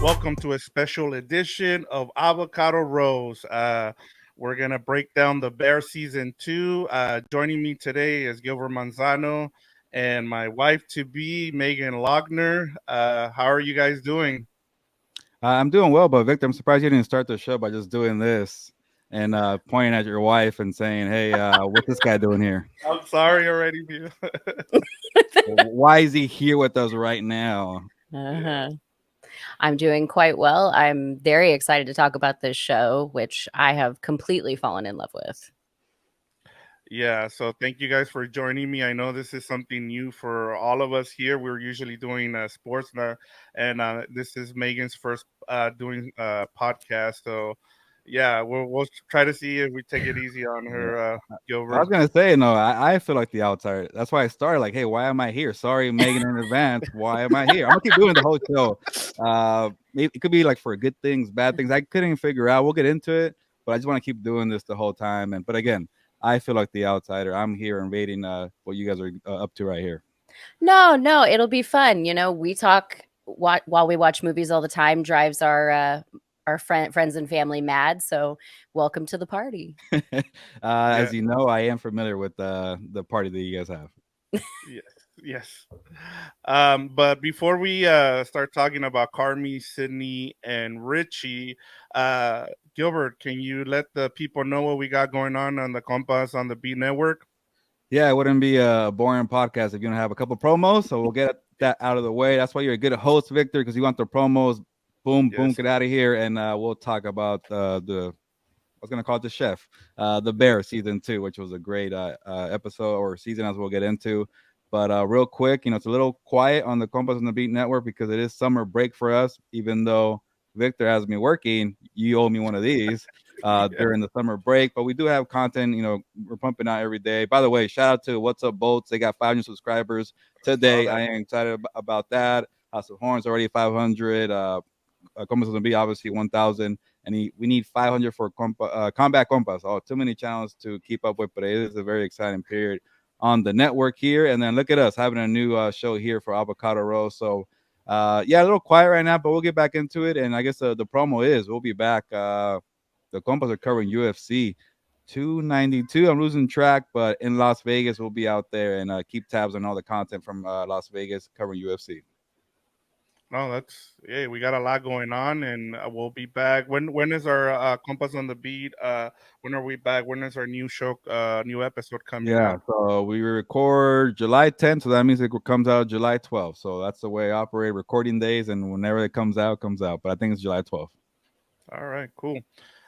Welcome to a special edition of Avocado Roast. We're going to break down the Bear season two. Joining me today is Gilbert Manzano and my wife to be, Megan Lochner. How are you guys doing? I'm doing well, but Victor, I'm surprised you didn't start the show by just doing this and pointing at your wife and saying, "Hey, what's this guy doing here? I'm sorry already. Why is he here with us right now?" Yeah. Uh-huh. I'm doing quite well. I'm very excited to talk about this show, which I have completely fallen in love with. Yeah, so thank you guys for joining me. I know this is something new for all of us here. We're usually doing sports, and this is Megan's first doing podcast. So, yeah, we'll try to see if we take it easy on Yeah. her, I Gilbert. was gonna say no. I feel like the outsider. That's why I started. Like, hey, why am I here? Sorry, Megan, in advance. Why am I here? I'm gonna keep doing the whole show. Maybe it could be like for good things, bad things. I couldn't figure out. We'll get into it, but I just want to keep doing this the whole time. But again, I feel like the outsider. I'm here invading what you guys are up to right here. No, it'll be fun. We talk while we watch movies all the time. Drives our friends and family mad. So welcome to the party. Yeah, As you know, I am familiar with the party that you guys have. yes, yes. But before we start talking about Carmy, Sydney, and Richie, uh, Gilbert, can you let the people know what we got going on the Compas on the B Network? Yeah, it wouldn't be a boring podcast if you don't have a couple promos. So we'll get that out of the way. That's why you're a good host, Victor, because you want the promos. Boom, boom, Yes. get out of here, and we'll talk about the I was gonna call it the chef, the Bear season two, which was a great episode or season as we'll get into. But real quick, it's a little quiet on the Compass on the Beat Network because it is summer break for us. Even though Victor has me working, you owe me one of these Yeah. during the summer break. But we do have content. We're pumping out every day. By the way, shout out to What's Up Bolts. They got 500 subscribers Saw today. that. I am excited about that. House of Horns already 500. Compass on the Beat obviously 1,000 and we need 500 for combat compass. Oh, too many challenges to keep up with, but it is a very exciting period on the network here. And then look at us having a new show here for Avocado Roast. So, yeah, a little quiet right now, but we'll get back into it. And I guess the promo is we'll be back. The compass are covering UFC 292. I'm losing track, but in Las Vegas, we'll be out there and keep tabs on all the content from Las Vegas covering UFC. No, that's yeah. We got a lot going on, and we'll be back. When is our Compass on the Beat? When are we back? When is our new show, new episode coming Yeah, out? so we record July 10th, so that means it comes out July 12th. So that's the way I operate recording days, and whenever it comes out, comes out. But I think it's July 12th. All right, cool.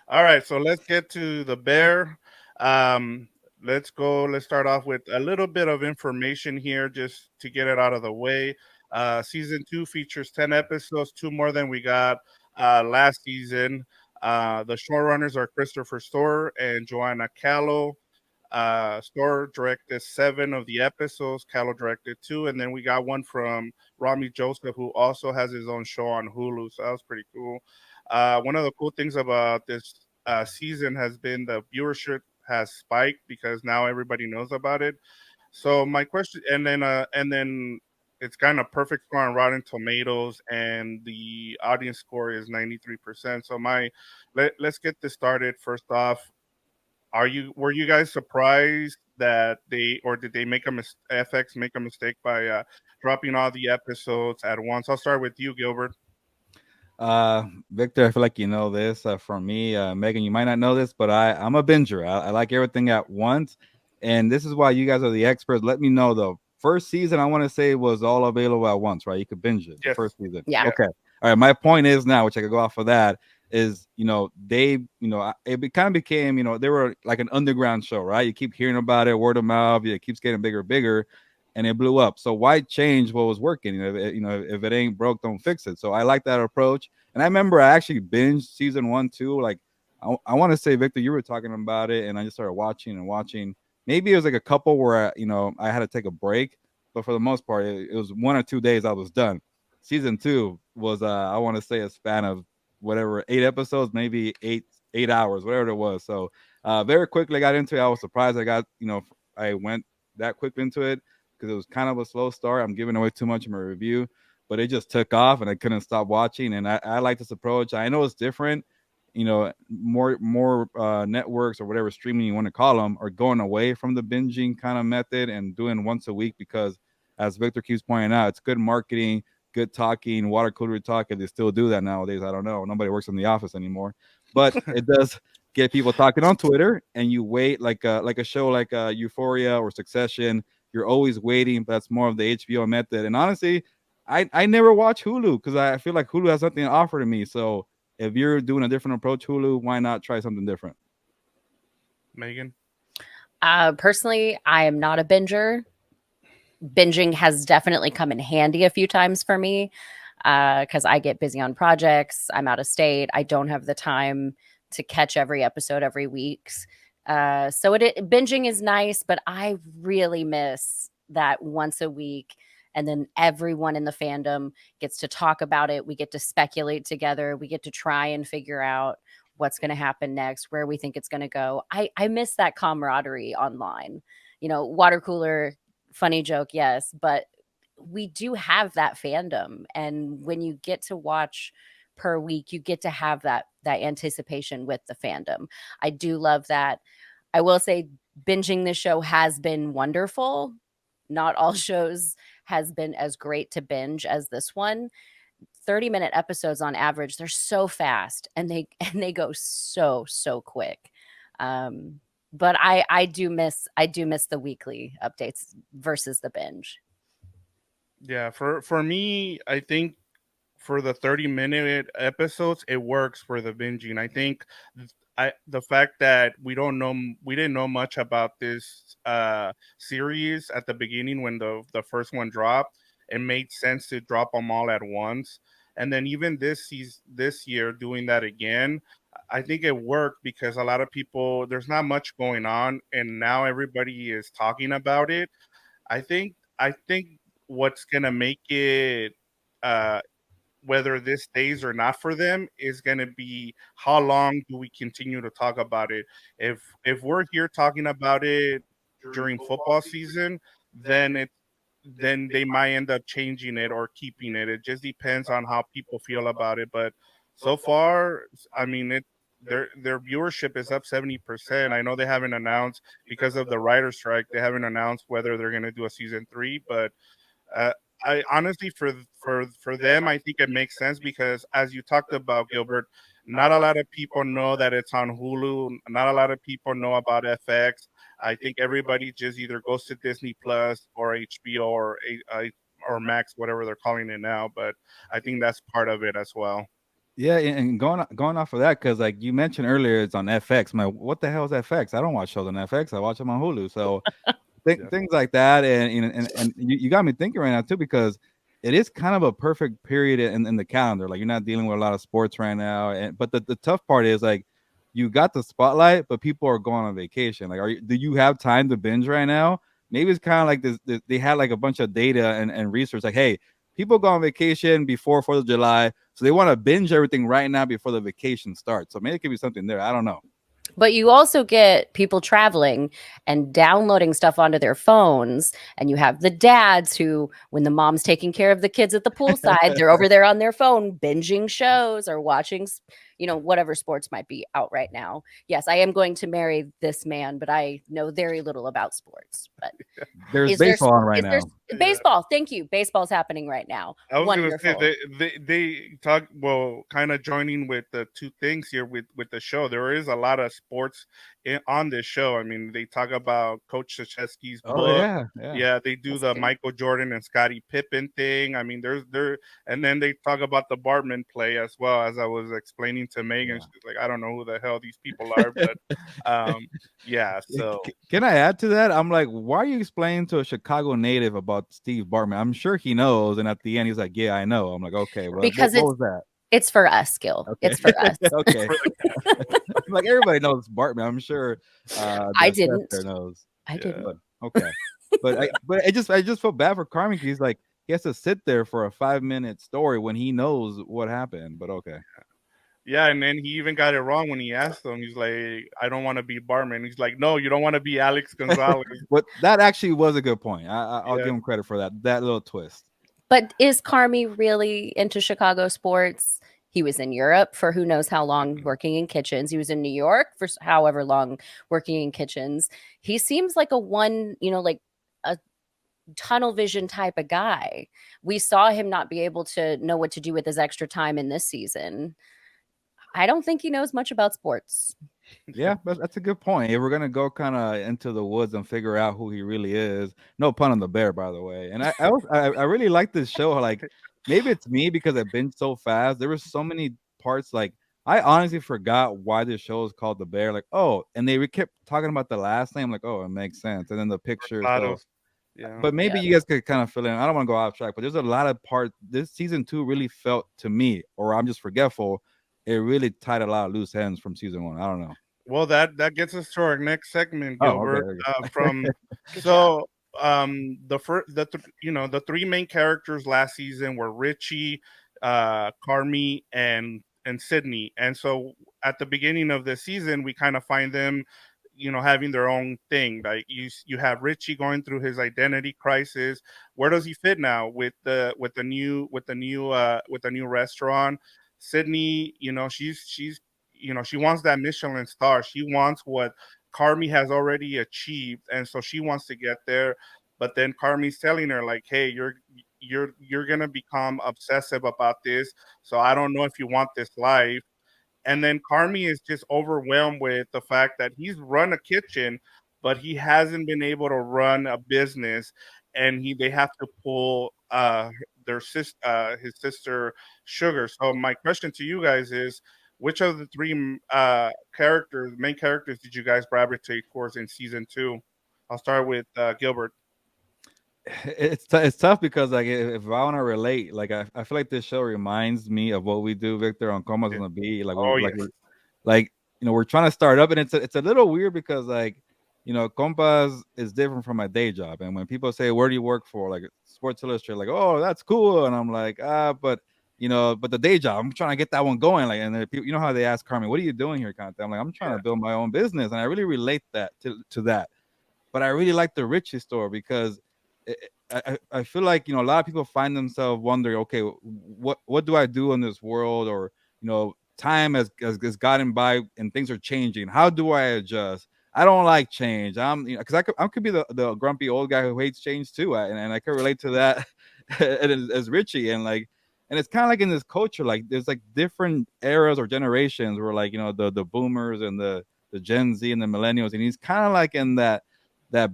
All right, so let's get to the bear. Um, let's go. Let's start off with a little bit of information here, just to get it out of the way. Season two features 10 episodes, two more than we got last season. The showrunners are Christopher Storer and Joanna Callow. Storer directed 7 of the episodes. Callow directed 2, and then we got one from Rami Joseph, who also has his own show on Hulu. So that was pretty cool. One of the cool things about this season has been the viewership has spiked because now everybody knows about it. So my question, and then it's kind of perfect score on Rotten Tomatoes, and the audience score is 93%. So let's get this started. First off, were you guys surprised that they or did they make FX make a mistake by dropping all the episodes at once? I'll start with you, Gilbert. Victor, I feel like you know this from me. Megan, you might not know this, but I'm a binger. I like everything at once. And this is why you guys are the experts. Let me know the first season, I want to say, was all available at once, right? You could binge it the Yes. first season. Yeah. Yeah. Okay. All right. My point is now, which I could go off of that, is, kind of became, they were like an underground show, right? You keep hearing about it, word of mouth, it keeps getting bigger, bigger, and it blew up. So why change what was working? If it ain't broke, don't fix it. So I like that approach. And I remember I actually binged season 1, 2. Like I want to say, Victor, you were talking about it, and I just started watching and watching. Maybe it was like a couple where I had to take a break, but for the most part, it was 1 or 2 days I was done. Season two was I want to say a span of whatever 8 episodes, maybe eight hours, whatever it was. So very quickly I got into it. I was surprised I went that quick into it because it was kind of a slow start. I'm giving away too much in my review. but it just took off and I couldn't stop watching. And I like this approach. I know it's different. More networks or whatever streaming you want to call them are going away from the binging kind of method and doing once a week because, as Victor keeps pointing out, it's good marketing, good talking, water cooler talk. If they still do that nowadays, I don't know. Nobody works in the office anymore, but it does get people talking on Twitter. And you wait like a show like Euphoria or Succession. You're always waiting, but that's more of the HBO method. And honestly, I never watch Hulu because I feel like Hulu has something to offer to me. So if you're doing a different approach, Hulu, why not try something different? Megan. Personally, I am not a binger. Binging has definitely come in handy a few times for me because I get busy on projects. I'm out of state. I don't have the time to catch every episode every week. So binging is nice, but I really miss that once a week. And then everyone in the fandom gets to talk about it. We get to speculate together. We get to try and figure out what's going to happen next, where we think it's going to go. I miss that camaraderie online. Water cooler, funny joke, yes, but we do have that fandom. And when you get to watch per week, you get to have that anticipation with the fandom. I do love that. I will say binging this show has been wonderful. Not all shows has been as great to binge as this one. 30-minute episodes on average, they're so fast and they go so quick. But I do miss the weekly updates versus the binge. Yeah, for me, I think for the 30-minute episodes, it works for the binging. I think the fact that we didn't know much about this series at the beginning when the first one dropped, it made sense to drop them all at once. And then even this year doing that again, I think it worked because a lot of people, there's not much going on, and now everybody is talking about it. I think what's gonna make it uh whether this stays or not for them is going to be how long do we continue to talk about it. If we're here talking about it during football season, then they might end up changing it or keeping it. It just depends on how people feel about it. But so far, I mean, their viewership is up 70%. I know they haven't announced, because of the writer strike, they haven't announced whether they're going to do a season 3, but uh, I honestly, for them, I think it makes sense because, as you talked about, Gilbert, not a lot of people know that it's on Hulu. Not a lot of people know about FX. I think everybody just either goes to Disney Plus or HBO or Max, whatever they're calling it now. But I think that's part of it as well. Yeah, and going off of that, because like you mentioned earlier, it's on FX. What the hell is FX? I don't watch shows on FX. I watch them on Hulu. So Yeah. things like that, and you got me thinking right now too, because it is kind of a perfect period in the calendar. Like you're not dealing with a lot of sports right now, and but the tough part is like you got the spotlight, but people are going on vacation. Like, do you have time to binge right now? Maybe it's kind of like this. They had like a bunch of data and research. Like, hey, people go on vacation before 4th of July, so they want to binge everything right now before the vacation starts. So maybe it could be something there. I don't know. But you also get people traveling and downloading stuff onto their phones. And you have the dads who, when the mom's taking care of the kids at the poolside, they're over there on their phone binging shows or watching, whatever sports might be out right now. Yes, I am going to marry this man, but I know very little about sports. But There's is there baseball on right is there now. baseball? Thank you. Baseball's happening right now. I was gonna say Wonderful. they talk, well, kind of joining with the two things here with the show. There is a lot of sports on this show. I mean, they talk about Coach Krzyzewski's Oh book. yeah, yeah. Yeah, they do Yes, the they do. Michael Jordan and Scottie Pippen thing. I mean, there's there, and then they talk about the Bartman play as well. As I was explaining to Megan, Yeah. she's like, I don't know who the hell these people are, but yeah. So Can I add to that? I'm like, why are you explaining to a Chicago native about Steve Bartman? I'm sure he knows. And at the end, he's like, yeah, I know. I'm like, okay, well, Because what was that? it's for us, Gil. Okay. It's for us. Okay. Like everybody knows Bartman. I'm sure I the chef didn't. there knows. I yeah. didn't. But okay. But I just felt bad for Carmen because he's like, he has to sit there for a 5-minute story when he knows what happened. But okay. Yeah, and then he even got it wrong when he asked him. He's like, "I don't want to be Bartman." He's like, "No, you don't want to be Alex Gonzalez." But that actually was a good point. I'll Yeah, give him credit for that little twist. But is Carmy really into Chicago sports? He was in Europe for who knows how long working in kitchens. He was in New York for however long working in kitchens. He seems like a one, like a tunnel vision type of guy. We saw him not be able to know what to do with his extra time in this season. I don't think he knows much about sports. Yeah, that's a good point. If we're gonna go kind of into the woods and figure out who he really is, no pun on the bear, by the way. And I really like this show. Like maybe it's me because I've been so fast. There were so many parts. Like I honestly forgot why this show is called the bear. Like oh, and they kept talking about the last name. Like oh, it makes sense. And then the picture. So, Lados. Yeah. but maybe Yeah. you guys could kind of fill in. I don't want to go off track, but there's a lot of parts. This season two really felt to me, or I'm just forgetful. It really tied a lot of loose ends from season one. I don't know. Well, that gets us to our next segment, Oh, okay. Gilbert. Okay. From Good job. so the first the three main characters last season were Richie, Carmy, and Sydney. And so at the beginning of the season, we kind of find them, having their own thing. Like you have Richie going through his identity crisis. Where does he fit now with the new restaurant? Sydney, she wants that Michelin star. She wants what Carmy has already achieved, and so she wants to get there. But then Carmy's telling her like, "Hey, you're gonna become obsessive about this. So I don't know if you want this life." And then Carmy is just overwhelmed with the fact that he's run a kitchen, but he hasn't been able to run a business, and they have to pull his sister Sugar. So my question to you guys is, which of the three main characters, did you guys gravitate towards in season two? I'll start with Gilbert. It's tough because like if I want to relate, like I feel like this show reminds me of what we do, Victor, on Compas Yeah. on the Beat. Like Oh yes, like we're trying to start up, and it's a little weird because like Compas is different from my day job, and when people say where do you work for, like Sports Illustrated, like oh that's cool, and I'm like but but the day job, I'm trying to get that one going, like and then people, how they ask Carmen, what are you doing here, kind of thing. I'm like I'm trying yeah, to build my own business, and I really relate that to that. But I really like the Richie store because I feel like a lot of people find themselves wondering, okay, what do I do in this world, or time has gotten by and things are changing. How do I adjust? I don't like change. I'm because I could be the grumpy old guy who hates change too, and I can relate to that as Richie and like. And it's kind of like in this culture, like there's like different eras or generations where like the boomers and the Gen Z and the millennials, and he's kind of like in that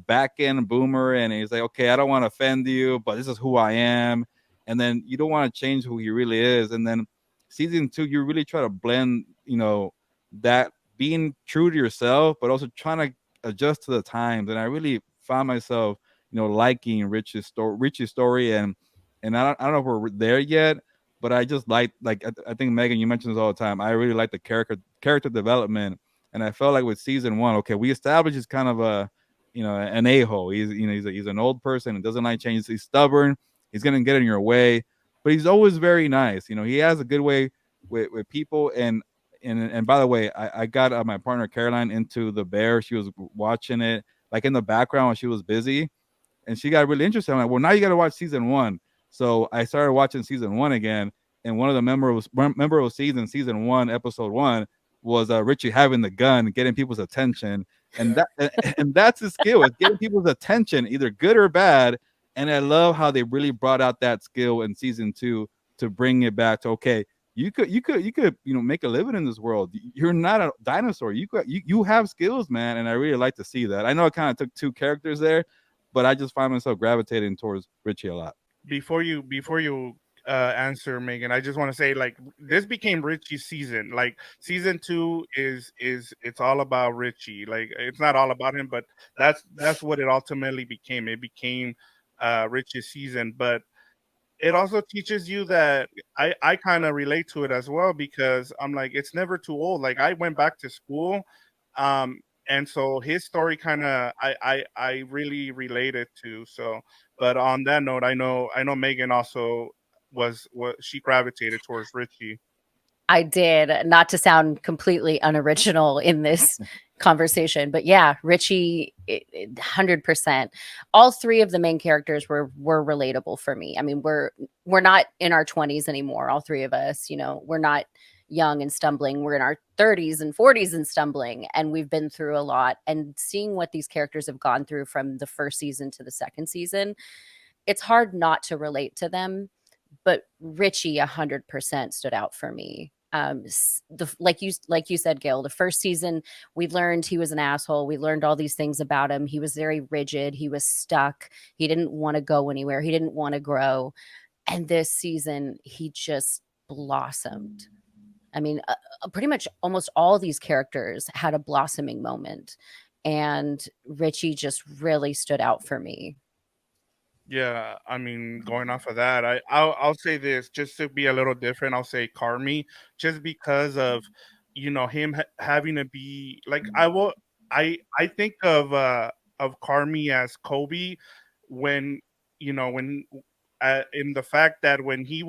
back end boomer, and he's like, okay, I don't want to offend you, but this is who I am. And then you don't want to change who he really is. And then season two, you really try to blend, that being true to yourself, but also trying to adjust to the times. And I really found myself, liking Richie's story, and I don't know if we're there yet, but I just like I think Megan, you mentioned this all the time. I really like the character development, and I felt like with season one, okay, we established he's kind of an a-hole. He's an old person and doesn't like change. He's stubborn. He's gonna get in your way, but he's always very nice. He has a good way with people. And by the way, I got my partner Caroline into the bear. She was watching it like in the background when she was busy, and she got really interested. I'm like, well, now you got to watch season one. So I started watching season one again, and one of the memorable season one, episode one, was Richie having the gun, getting people's attention, and yeah. and that's his skill, is getting people's attention, either good or bad. And I love how they really brought out that skill in season two to bring it back to okay. You could make a living in this world. You're not a dinosaur. You have skills, man, and I really like to see that. I know I kind of took two characters there, but I just find myself gravitating towards Richie a lot. Before you answer, Megan, I just want to say like this became Richie's season. Like season two is it's all about Richie. Like it's not all about him, but that's what it ultimately became. It became Richie's season. But it also teaches you that I kind of relate to it as well, because I'm like, it's never too old. Like I went back to school, um, and so his story kind of I really related to. So, but on that note, I know Megan also was what she gravitated towards Richie. I did, not to sound completely unoriginal in this conversation, but yeah, Richie, 100%. All three of the main characters were relatable for me. I mean, we're not in our 20s anymore, all three of us, we're not young and stumbling. We're in our 30s and 40s and stumbling, and we've been through a lot. And seeing what these characters have gone through from the first season to the second season, it's hard not to relate to them. But Richie 100% stood out for me. Like you said, Gail, the first season we learned he was an asshole. We learned all these things about him. He was very rigid. He was stuck. He didn't want to go anywhere. He didn't want to grow. And this season, he just blossomed. I mean, pretty much almost all these characters had a blossoming moment, and Richie just really stood out for me. Yeah, I mean, going off of that, I'll say this just to be a little different. I'll say Carmy, just because of him having to be like I think of Carmy as Kobe when when in the fact that when he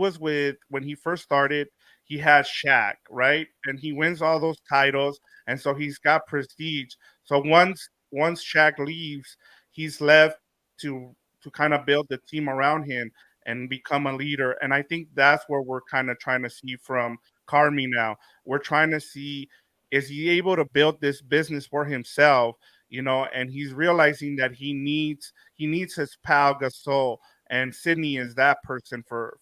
first started, he has Shaq, right, and he wins all those titles, and so he's got prestige. So once Shaq leaves, he's left to kind of build the team around him and become a leader. And I think that's where we're kind of trying to see from Carmi now. We're trying to see, is he able to build this business for himself, and he's realizing that he needs his pal Gasol, and Sydney is that person for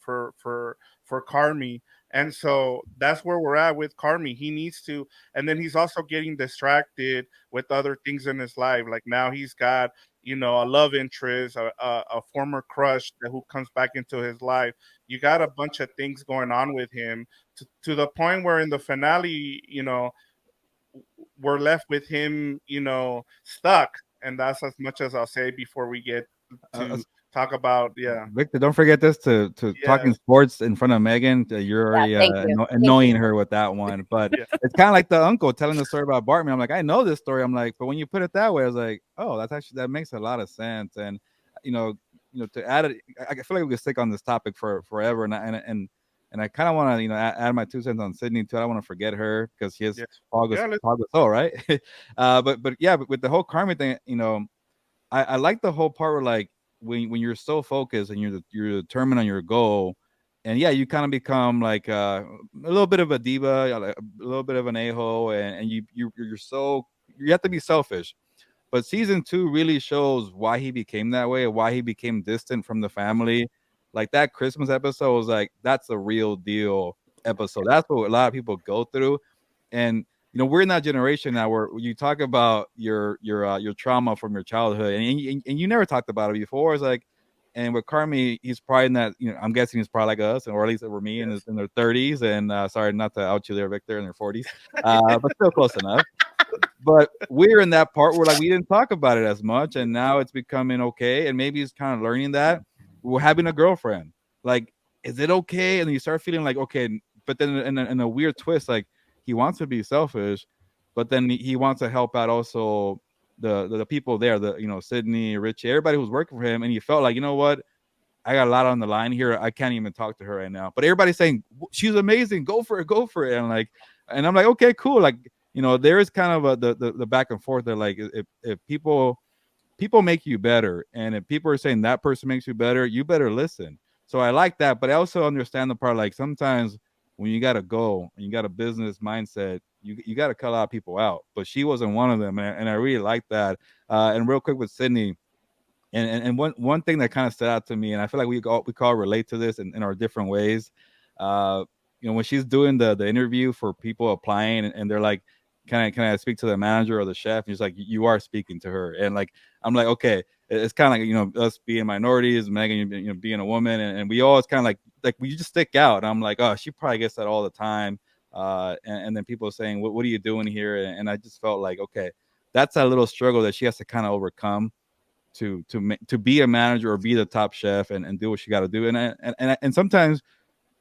Carmi. And so that's where we're at with Carmi. He needs to, and then he's also getting distracted with other things in his life. Like now he's got a love interest, a former crush who comes back into his life. You got a bunch of things going on with him to the point where in the finale, we're left with him, stuck. And that's as much as I'll say before we get Uh, to talk about, yeah, Victor, don't forget this to yeah, talking sports in front of Megan. You're Yeah, already thank you. Thank you. annoying her with that one. But yeah, it's kind of like the uncle telling the story about Bartman. I'm like, I know this story. I'm like, but when you put it that way, I was like, oh, that makes a lot of sense. And you know, to add it, I feel like we could stick on this topic for forever. And I kind of want to add my 2 cents on Sydney too. I don't want to forget her because she is yeah, August yeah. August, oh right. But yeah, but with the whole Carmen thing, I like the whole part where like when you're so focused and you're determined on your goal, and yeah, you kind of become like a little bit of a diva, a little bit of an a hole, and you have to be selfish. But season two really shows why he became that way, why he became distant from the family. Like that Christmas episode was like that's a real deal episode. That's what a lot of people go through, and we're in that generation now where you talk about your trauma from your childhood, and you never talked about it before. It's like, and with Carmi, he's probably in that. I'm guessing he's probably like us, or at least over me Yes. in their 30s. And sorry, not to out you there, Victor, in their 40s, but still close enough. But we're in that part where like we didn't talk about it as much, and now it's becoming okay, and maybe he's kind of learning that we're having a girlfriend. Like, is it okay? And you start feeling like okay, but then in a weird twist, like he wants to be selfish, but then he wants to help out also the people there, Sydney, Richie, everybody who's working for him, and he felt like what. I got a lot on the line here. I can't even talk to her right now. But everybody's saying she's amazing. Go for it. Go for it. And I'm like, okay, cool. Like, there is kind of the back and forth. That like, if people make you better, and if people are saying that person makes you better, you better listen. So I like that, but I also understand the part like sometimes when you got to go and you got a business mindset, you got to cut a lot of people out. But she wasn't one of them, and I really like that. And real quick with Sydney, and one thing that kind of stood out to me, and I feel like we all relate to this in our different ways. Uh, when she's doing the interview for people applying, and they're like, "Can I speak to the manager or the chef?" And she's like, "You are speaking to her." And like, I'm like, okay, it's kind of like us being minorities, Megan, being a woman, and we always kind of like we just stick out. And I'm like, oh, she probably gets that all the time. And then people saying, what are you doing here? And I just felt like, okay, that's a little struggle that she has to kind of overcome to be a manager or be the top chef and do what you got to do. And sometimes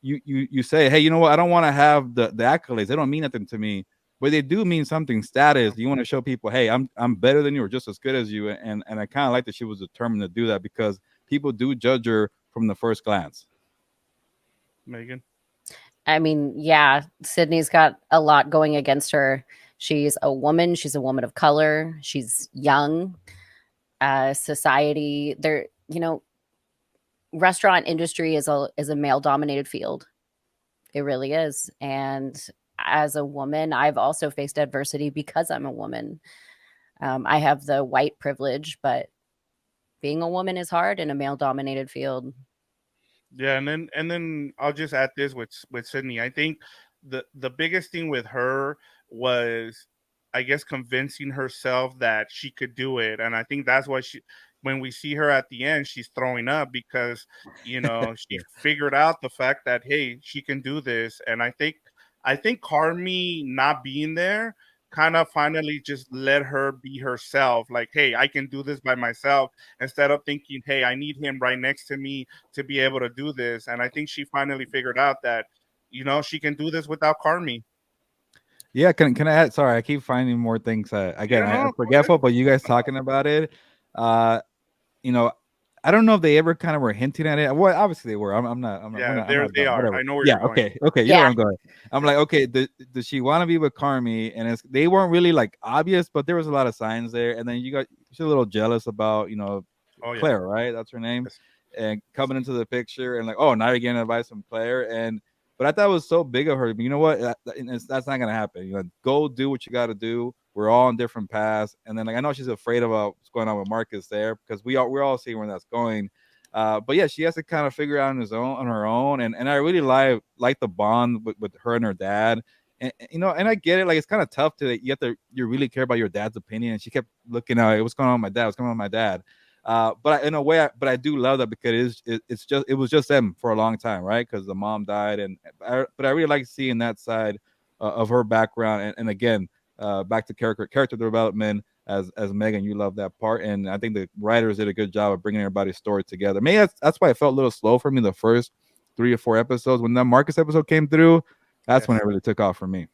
you say, hey, you know what? I don't want to have the accolades. They don't mean nothing to me, but they do mean something. Status. You want to show people, hey, I'm better than you or just as good as you. And I kind of like that she was determined to do that because people do judge her from the first glance. Megan. I mean, yeah, Sydney's got a lot going against her. She's a woman. She's a woman of color. She's young. Society, there, restaurant industry is a male dominated field. It really is. And as a woman, I've also faced adversity because I'm a woman. I have the white privilege, but being a woman is hard in a male dominated field. Yeah, and then I'll just add this with Sydney. I think the biggest thing with her was, I guess, convincing herself that she could do it, and I think that's why when we see her at the end, she's throwing up because she Yeah. figured out the fact that hey, she can do this, and I think Carmy not being there kind of finally just let her be herself. Like, hey, I can do this by myself instead of thinking, hey, I need him right next to me to be able to do this. And I think she finally figured out that, she can do this without Carmi. Yeah, can I add? Sorry, I keep finding more things. Again, Yeah, I'm no, go ahead. forgetful, but you guys talking about it. Uh, you know, I don't know if they ever kind of were hinting at it. Well, obviously they were. We're Yeah, not. I'm there not they dumb. are. Whatever. I know where Yeah. you're going. Okay. You know where Yeah. I'm going. I'm like, okay. Does she want to be with Carmi? And they weren't really like obvious, but there was a lot of signs there. And then she's a little jealous about Oh yeah. Claire, right? That's her name. Yes. And coming into the picture and like, oh, now you're getting advice from Claire. And but I thought it was so big of her. But you know what? That's not gonna happen. Go do what you got to do. We're all on different paths. And then like I know she's afraid about what's going on with Marcus there because we're all seeing where that's going. But yeah, she has to kind of figure out on her own. And I really like the bond with her and her dad. And I get it. Like it's kind of tough you really care about your dad's opinion. And she kept looking out, hey, what's going on with my dad? What's going on with my dad? But in a way, but I do love that because it was just them for a long time, right? Because the mom died, but I really like seeing that side of her background, and again, back to character development. As Megan, you love that part, and I think the writers did a good job of bringing everybody's story together. Maybe that's why it felt a little slow for me the first 3 or 4 episodes. When that Marcus episode came through, that's when Yes. it really took off for me.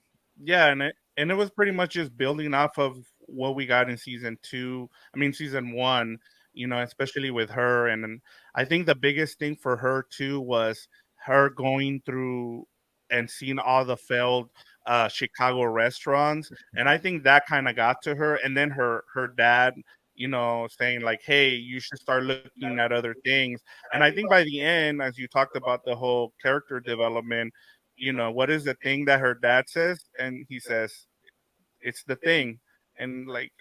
Yeah, and it was pretty much just building off of what we got in season two. I mean, season one. Especially with her, and then I think the biggest thing for her too was her going through and seeing all the failed Chicago restaurants, and I think that kind of got to her. And then her dad, saying like, "Hey, you should start looking at other things." And I think by the end, as you talked about the whole character development, what is the thing that her dad says? And he says, it's the thing. And like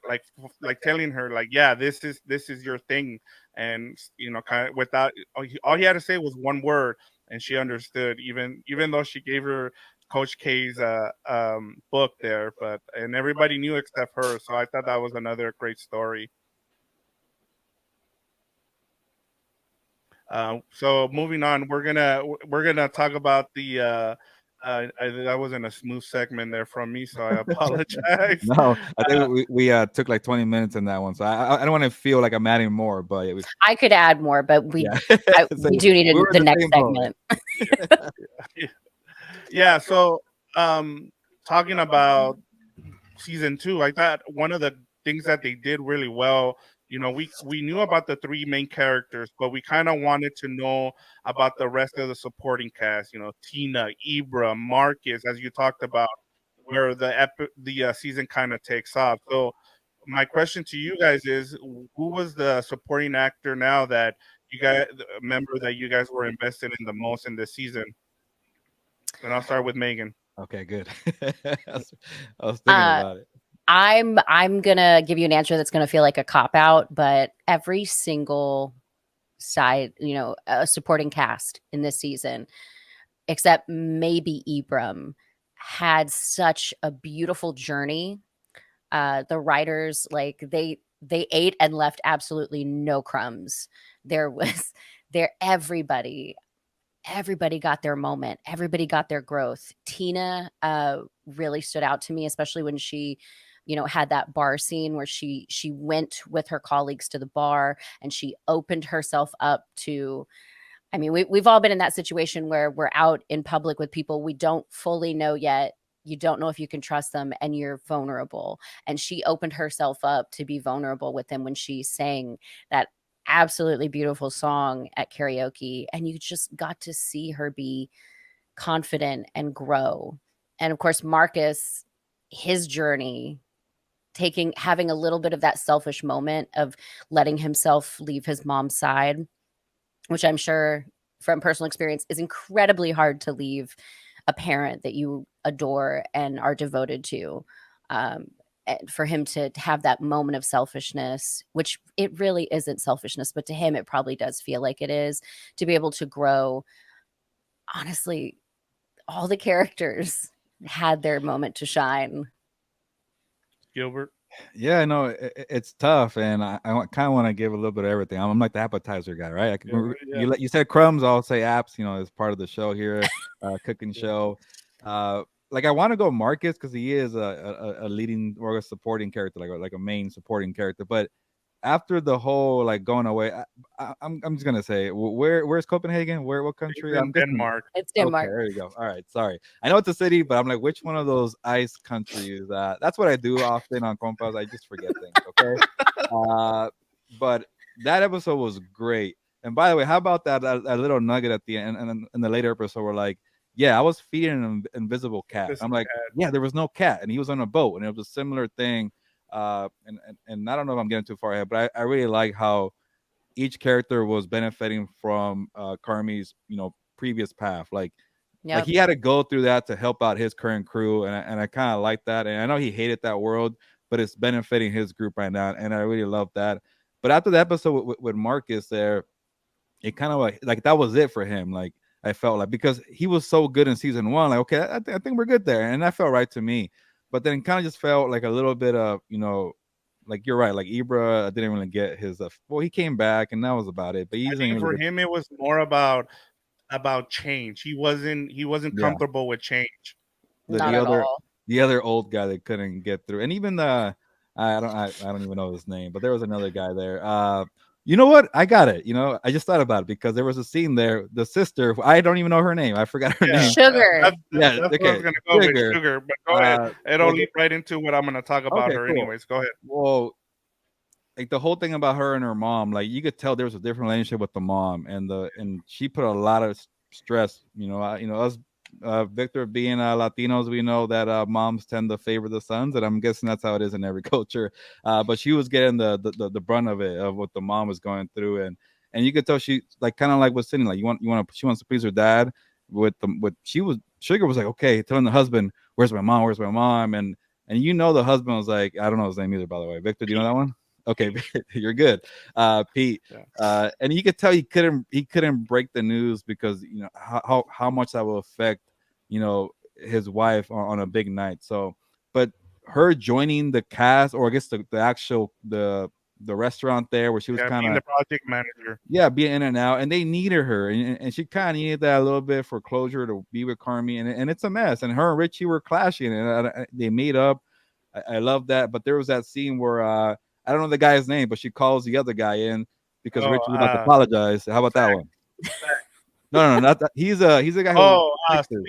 telling her like, yeah, this is your thing. And kind of without, all he had to say was one word, and she understood, even though she gave her Coach K's book there, and everybody knew except her. So I thought that was another great story. So moving on, we're gonna talk about the that wasn't a smooth segment there from me, so I apologize. No, I think uh, we took like 20 minutes in that one, so I don't want to feel like I'm adding more, but yeah, I could add more, but yeah. So we do need we were in the the next same boat. segment. yeah, so um talking about season two, I thought one of the things that they did really well, we knew about the three main characters, but we kind of wanted to know about the rest of the supporting cast. Tina, Ibra, Marcus, as you talked about, where the season kind of takes off. So my question to you guys is, who was the supporting actor now that you guys member that you guys were invested in the most in this season? And I'll start with Megan. Okay, good. I was thinking Uh, about it. I'm gonna give you an answer that's gonna feel like a cop out, but every single side, supporting cast in this season, except maybe Ibram, had such a beautiful journey. The writers, like they ate and left absolutely no crumbs. There was there everybody got their moment. Everybody got their growth. Tina really stood out to me, especially when she, had that bar scene where she went with her colleagues to the bar and she opened herself up to. I mean, we've all been in that situation where we're out in public with people we don't fully know yet. You don't know if you can trust them and you're vulnerable. And she opened herself up to be vulnerable with them when she sang that absolutely beautiful song at karaoke. And you just got to see her be confident and grow. And of course, Marcus, his journey, having a little bit of that selfish moment of letting himself leave his mom's side, which I'm sure from personal experience is incredibly hard to leave a parent that you adore and are devoted to. And for him to have that moment of selfishness, which it really isn't selfishness, but to him, it probably does feel like it is, to be able to grow. Honestly, all the characters had their moment to shine. Gilbert. Yeah, I know it's tough, and I kind of want to give a little bit of everything. I'm like the appetizer guy, right? Yeah. You said crumbs, I'll say apps. You know, as part of the show here, cooking Yeah. show. Like I want to go Marcus because he is a leading or a supporting character, like a main supporting character. But after the whole like going away, I'm just gonna say where's Copenhagen? What He's country? in I'm guessing. Denmark. It's Okay, Denmark. there you go. All right, sorry. I know it's a city, but I'm like, which one of those ice countries? That's what I do often on Compas. I just forget things. Okay. Uh, but that episode was great. And by the way, how about that little nugget at the end and in the later episode where like, yeah, I was feeding an invisible cat. This I'm like, yeah, there was no cat, and he was on a boat, and it was a similar thing. And I don't know if I'm getting too far ahead, but I really like how each character was benefiting from Carmy's, previous path. Like Yep. he had to go through that to help out his current crew, and I kind of like that. And I know he hated that world, but it's benefiting his group right now, and I really love that. But after the episode with Marcus there, it kind of like that was it for him. Like I felt like because he was so good in season one, like okay, I think we're good there, and that felt right to me. But then kind of just felt like a little bit of like you're right, like Ibra didn't really get his. Well, he came back, and that was about it. But he I didn't think really for get. him it was more about change. He wasn't Yeah, comfortable with change. the Not the at other all. the other old guy that couldn't get through, and even the I don't even know his name, but there was another guy there. You know what? I got it. I just thought about it because there was a scene there. The sister, I don't even know her name. I forgot her Yeah, name. Sugar. Yeah, that's what I was okay, gonna go with, Sugar. Sugar. But go ahead. It'll Well, lead right into what I'm gonna talk about okay, her, cool. anyways. Go ahead. Well, like the whole thing about her and her mom, like you could tell there was a different relationship with the mom, and she put a lot of stress. Us, Victor being Latinos, we know that moms tend to favor the sons, and I'm guessing that's how it is in every culture. But she was getting the brunt of it, of what the mom was going through, and you could tell she like kind of like was sitting like she wants to please her dad with she was Sugar was like okay, telling the husband where's my mom, and the husband was like I don't know his name either, by the way. Victor, do you know that one? Okay, you're good. Pete. Yeah. And you could tell he couldn't break the news because how much that will affect his wife on a big night. So, but her joining the cast, or I guess the actual the restaurant there where she was Yeah, kind being of the project manager. being in and out, and they needed her, and she kind of needed that a little bit for closure to be with Carmy, and it's a mess. And her and Richie were clashing, and they made up. I love that, but there was that scene where I don't know the guy's name, but she calls the other guy in because Oh, Richie was about to apologize. How about that one? fact. No, not that. He's a guy who Oh, fixes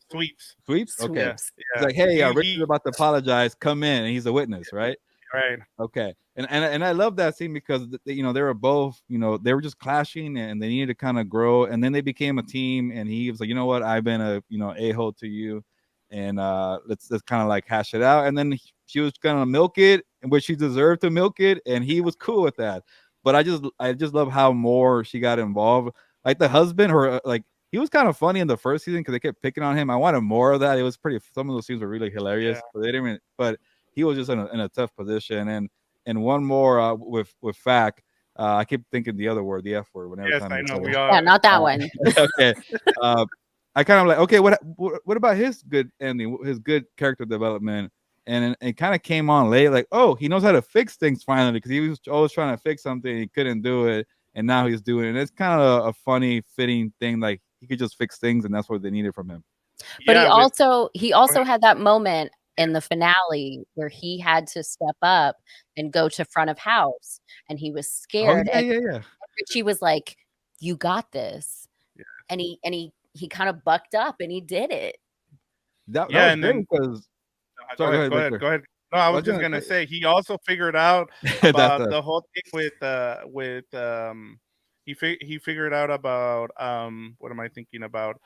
sweeps. sweeps. Okay, Yeah, Sweeps. he's yeah. like, hey, Richie's He about to apologize. Come in, and he's a witness, right? right. Okay, and I love that scene because they were both they were just clashing and they needed to kind of grow, and then they became a team. And he was like, you know what, I've been a a-hole to you, and let's kind of like hash it out. And then she was gonna milk it, which she deserved to milk it, and he was cool with that. But I just love how more she got involved. Like the husband, her like he was kind of funny in the first season because they kept picking on him. I wanted more of that. It was pretty. Some of those scenes were really Yeah. hilarious, but they didn't. But he was just in a tough position. And one more with Fac. I keep thinking the other word, the F word, whenever Yes, time I they know. say We it. all. Yeah, not that one. Okay. Uh, I kind of like, okay, what about his good ending, his good character development? And it kind of came on late, like, oh, he knows how to fix things finally because he was always trying to fix something, he couldn't do it, and now he's doing it. And it's kind of a funny, fitting thing, like he could just fix things, and that's what they needed from him. But he Yeah. With also he Go also ahead. had that moment in the finale where he had to step up and go to front of house, and he was Oh scared, yeah, and yeah, yeah. Richie was like, "You got this," Yeah. and he kind of bucked up and he did it. That Yeah, was and great then because. go Sorry, go ahead. ahead, Go ahead. Victor. Go ahead. No, I I was was just gonna gonna say say he also figured out that's about a the whole thing with he figured out about what am I thinking about?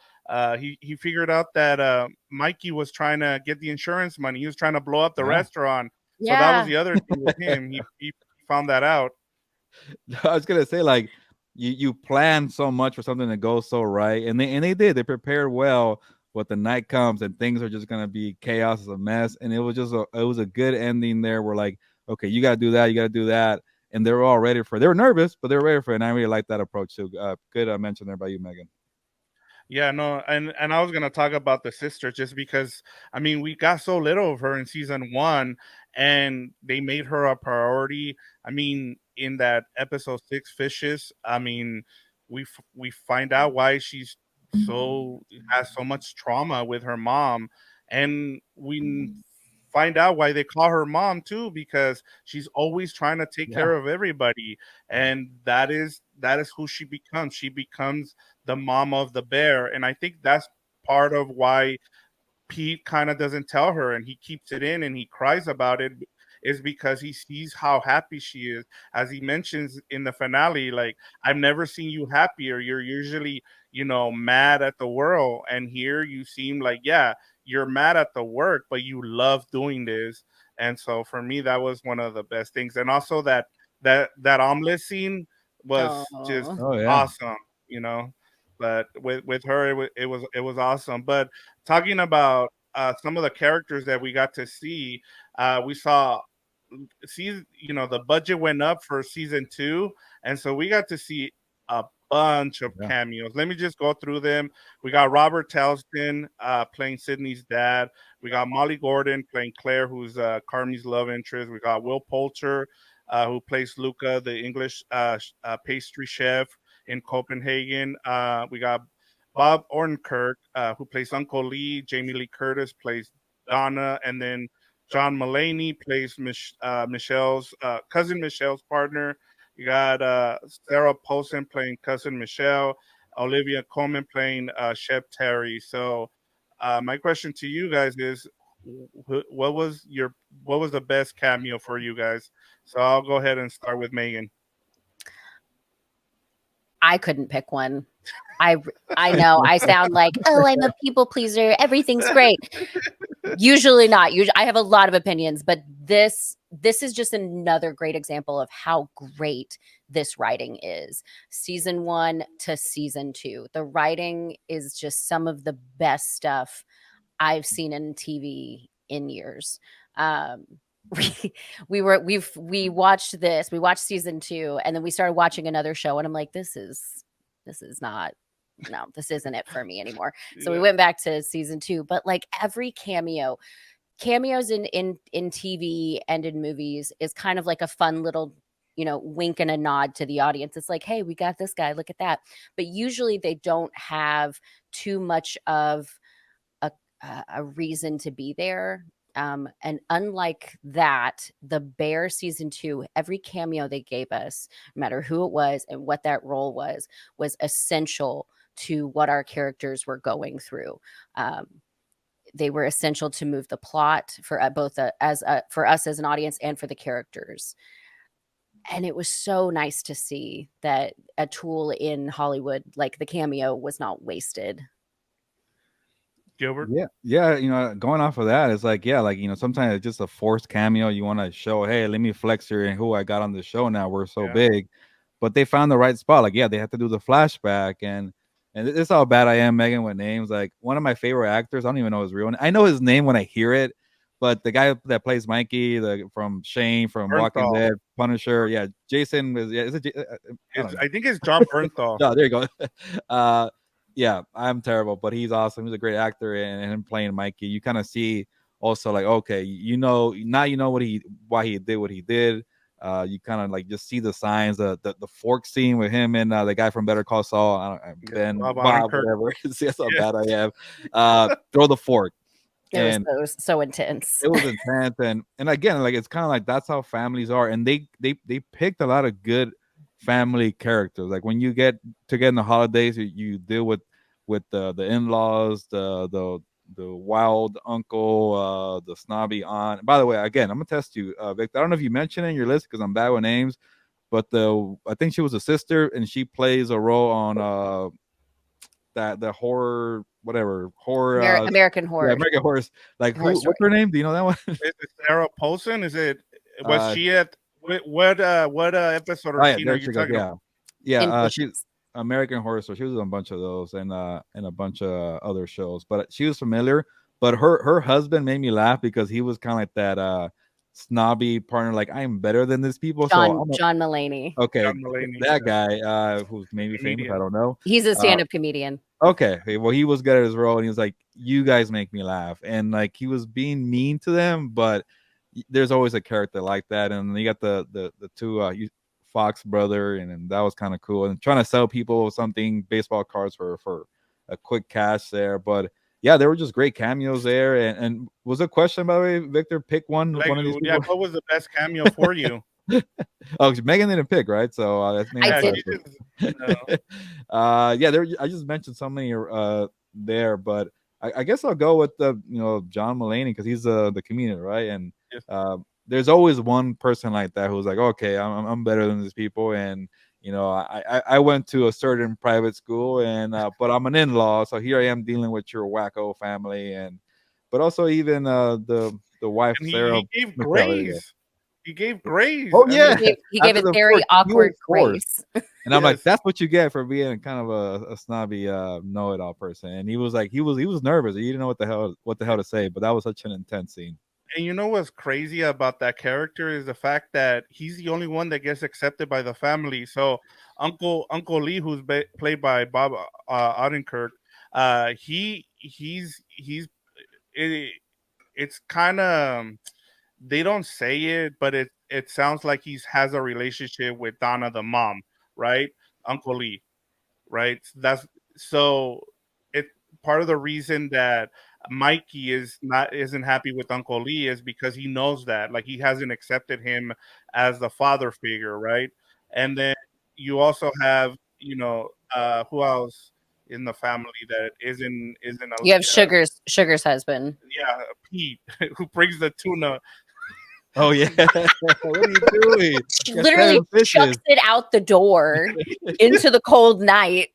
He figured out that Mikey was trying to get the insurance money. He was trying to blow up the Yeah. restaurant. So that was Yeah. the other thing with him. He found that out. I was gonna say like you plan so much for something to go so right, and they did. They prepared well. But the night comes and things are just gonna be chaos, it's a mess, and it was a good ending there. We're like, okay, you gotta do that, you gotta do that, and they were all ready for it. They were nervous, but they were ready for it. And I really like that approach too. Good mention there by you, Megan. Yeah, no, and I was gonna talk about the sister just because I mean we got so little of her in season one, and they made her a priority. I mean, in that episode six, fishes. I mean, we find out why she's so has so much trauma with her mom, and we find out why they call her mom too because she's always trying to take Yeah, care of everybody, and that is who she becomes. She becomes the mom of the bear. And I think that's part of why Pete kind of doesn't tell her and he keeps it in and he cries about it is because he sees how happy she is. As he mentions in the finale, like, I've never seen you happier. You're usually, mad at the world. And here you seem like, yeah, you're mad at the work, but you love doing this. And so for me, that was one of the best things. And also that omelet scene was just Oh. oh yeah, awesome, you know. But with her, it was awesome. But talking about some of the characters that we got to see, we saw the budget went up for season two, and so we got to see a bunch of yeah. cameos. Let me just go through them. We got Robert Townsend playing Sydney's dad. We got Molly Gordon playing Claire, who's Carmy's love interest. We got Will Poulter, who plays Luca, the English pastry chef in Copenhagen. We got Bob Odenkirk, who plays Uncle Lee. Jamie Lee Curtis plays Donna, and then John Mulaney plays Michelle's cousin Michelle's partner. You got Sarah Paulson playing cousin Michelle. Olivia Colman playing Chef Terry. So my question to you guys is, what was the best cameo for you guys? So I'll go ahead and start with Megan. I couldn't pick one. I I know I sound like, oh, I'm a people pleaser. Everything's great. Usually not. Usually, I have a lot of opinions, but this is just another great example of how great this writing is. Season 1 to season 2. The writing is just some of the best stuff I've seen in TV in years. Um we watched this. We watched season 2 and then we started watching another show and I'm like this is not, no, this isn't it for me anymore. So we Yeah. went back to season 2, but like every cameos in TV and in movies is kind of like a fun little, wink and a nod to the audience. It's like, hey, we got this guy, look at that. But usually they don't have too much of a a reason to be there. And unlike that, the Bear season 2, every cameo they gave us, no matter who it was and what that role was essential to what our characters were going through. Um, they were essential to move the plot for both as for us as an audience and for the characters. And it was so nice to see that a tool in Hollywood like the cameo was not wasted. Gilbert. Yeah, yeah, going off of that, it's like, yeah, like, sometimes it's just a forced cameo. You want to show, hey, let me flex here and who I got on the show now. We're so Yeah. big. But they found the right spot. Like, yeah, they had to do the flashback and this is how bad I am, Megan, with names. Like one of my favorite actors, I don't even know his real name. I know his name when I hear it, but the guy that plays Mikey, from Shane, from Walking Bernthal. Dead, Punisher, yeah, Jason was, yeah, is it? I don't know. I think it's John Bernthal. Oh, there you go. uh, yeah, I'm terrible, but he's awesome. He's a great actor, and him playing Mikey, you kind of see also like, okay, now you know why he did what he did. You kind of like just see the signs, the fork scene with him and the guy from Better Call Saul, Yeah, Ben Bob Bob, Odenkirk. whatever. See, that's how Yeah. bad I am. Throw the fork, It was and so intense. it was intense, and again, like it's kind of like that's how families are, and they picked a lot of good family characters. Like when you get together in the holidays, you deal with the in-laws, the wild uncle, the snobby aunt. By the way, again, I'm gonna test you, Victor. I don't know if you mentioned it in your list because I'm bad with names, but I think she was a sister, and she plays a role on that the horror whatever horror American yeah, Horror American Horror. Like Horror what's Story. her name? Do you know that one? Is it Sarah Paulson? Is it was uh she at what episode or oh yeah, scene are there you she goes. talking Yeah, yeah. She Impatience. American Horror Story. She was on a bunch of those and a bunch of other shows. But she was familiar. But her husband made me laugh because he was kind of like that snobby partner. Like I'm better than these people. So John Mulaney. okay, John Mulaney, that guy who's maybe famous. I comedian? don't know. He's a Uh, stand-up comedian. okay, well he was good at his role, and he was like, "You guys make me laugh," and like he was being mean to them, but there's always a character like that, and you got the two Fox brother, and that was kind of cool, and trying to sell people something baseball cards for a quick cash there, but yeah, there were just great cameos there, and was a question by the way, Victor, pick Like, one of these yeah, people. what was the best cameo for you? Oh, Megan didn't pick, right? So that's maybe I Yeah, did. she just, you know, yeah, there I just mentioned so many there, but I guess I'll go with the John Mulaney because he's the comedian, right? And just, uh, there's always one person like that who's like, okay, I'm better than these people, and I went to a certain private school, and but I'm an in-law, so here I am dealing with your wacko family, and but also even the wife and Sarah he gave McCall. There you go. He gave grace. Oh I yeah, mean, He gave after a the very fourth, he was awkward forced. grace. And I'm like, yes. that's what you get for being kind of a snobby know-it-all person. And he was like, he was nervous. He didn't know what the hell to say. But that was such an intense scene. And you know what's crazy about that character is the fact that he's the only one that gets accepted by the family. So Uncle Lee, who's played by Bob Odenkirk, he's it, it's kind of they don't say it, but it sounds like he has a relationship with Donna, the mom, right? Uncle Lee, right? That's so it part of the reason that Mikey isn't happy with Uncle Lee is because he knows that like he hasn't accepted him as the father figure, right? And then you also have who else in the family that isn't a You have Sugar's husband. yeah, Pete who brings the tuna. Oh yeah, what are you doing? She You're literally selling fishes. chucks it out the door into the cold night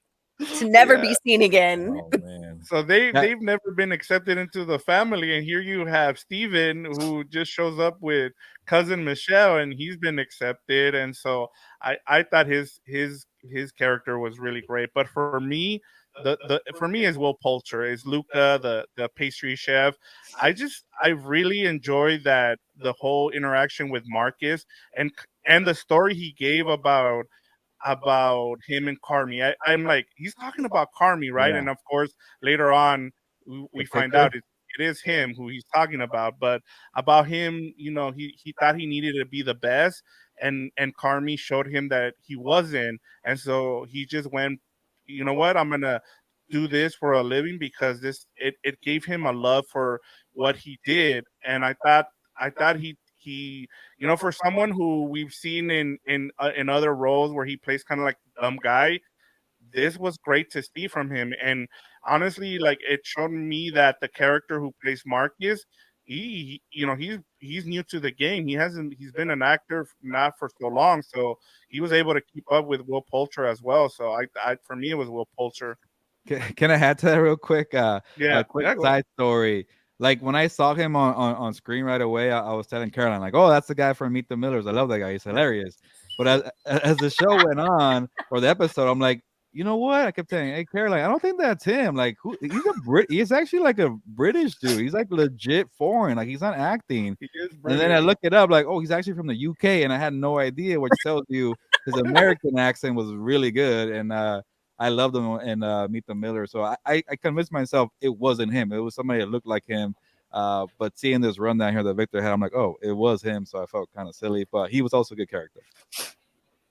to never Yeah. be seen again. Oh man. So That- they've never been accepted into the family, and here you have Steven who just shows up with cousin Michelle, and he's been accepted, and so I thought his character was really great. But for me, the for me is Will Poulter, is Luca, the pastry chef. I really enjoyed that the whole interaction with Marcus and the story he gave about him and Carmy. I'm like, he's talking about Carmy, right? yeah, And of course, later on, the we find picker. out it is him who he's talking about. But about him, he thought he needed to be the best, and Carmy showed him that he wasn't, and so he just went, you know what, I'm gonna do this for a living because it gave him a love for what he did, and I thought he for someone who we've seen in other roles where he plays kind of like the dumb guy, this was great to see from him. And honestly, like it showed me that the character who plays Marcus, he's new to the game. He's been an actor not for so long, so he was able to keep up with Will Poulter as well. So I for me it was Will Poulter. Can I add to that real quick? Yeah, A quick yeah, go ahead. side story. Like when I saw him on screen right away, I was telling Caroline, like, "Oh, that's the guy from Meet the Millers. I love that guy. He's hilarious." But as the show went on or the episode, I'm like, you know what? I kept saying, "Hey, Caroline, I don't think that's him. Like, who? He's actually like a British dude. He's like legit foreign. Like he's not acting." He is And then I British. look it up, like, oh, he's actually from the UK, and I had no idea, which tells you his American accent was really good. And I loved him in Meet the Miller. So I convinced myself it wasn't him. It was somebody that looked like him. But seeing this rundown here that Victor had, I'm like, oh, it was him. So I felt kind of silly, but he was also a good character.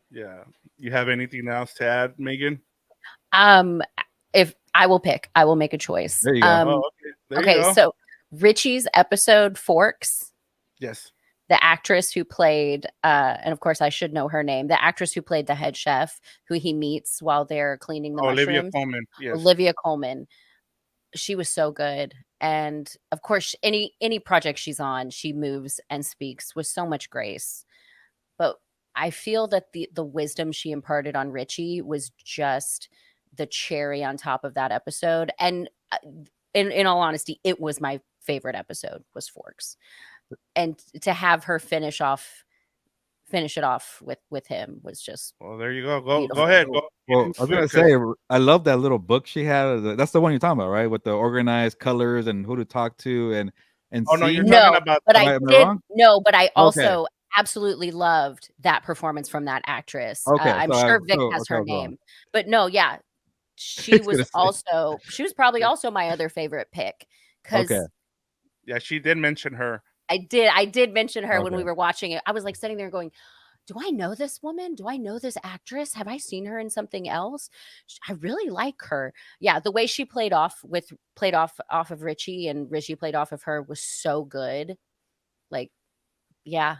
Yeah. You have anything else to add, Megan? Um, if I will pick, I will make a choice. There you go. Oh, okay. There you Okay, go. so Richie's episode Forks, Yes. the actress who played, and of course I should know her name, the actress who played the head chef, who he meets while they're cleaning the Olivia mushrooms, Colman. Yes. Olivia Colman. She was so good, and of course, any project she's on, she moves and speaks with so much grace. But I feel that the wisdom she imparted on Richie was just the cherry on top of that episode. And in all honesty, it was my favorite episode, was Forks. And to have her finish it off with him was just Well, there you go. Go beautiful. ahead. Go get Well, I was into gonna it, 'cause- say, I love that little book she had. That's the one you're talking about, right? With the organized colors and who to talk to, and Oh no, you're seeing. talking No, about but Am I I did wrong? no, but I Okay, also absolutely loved that performance from that actress. okay. I'm So I sure Vic so has okay, I her was wrong. name, but no, yeah, I was gonna say. she was probably also my other favorite pick Okay, because yeah, she did mention her. I did mention her when we okay. were watching it. I was like sitting there going, do I know this woman? Do I know this actress? Have I seen her in something else? I really like her. Yeah, the way she played off of Richie and Richie played off of her was so good. Like, yeah,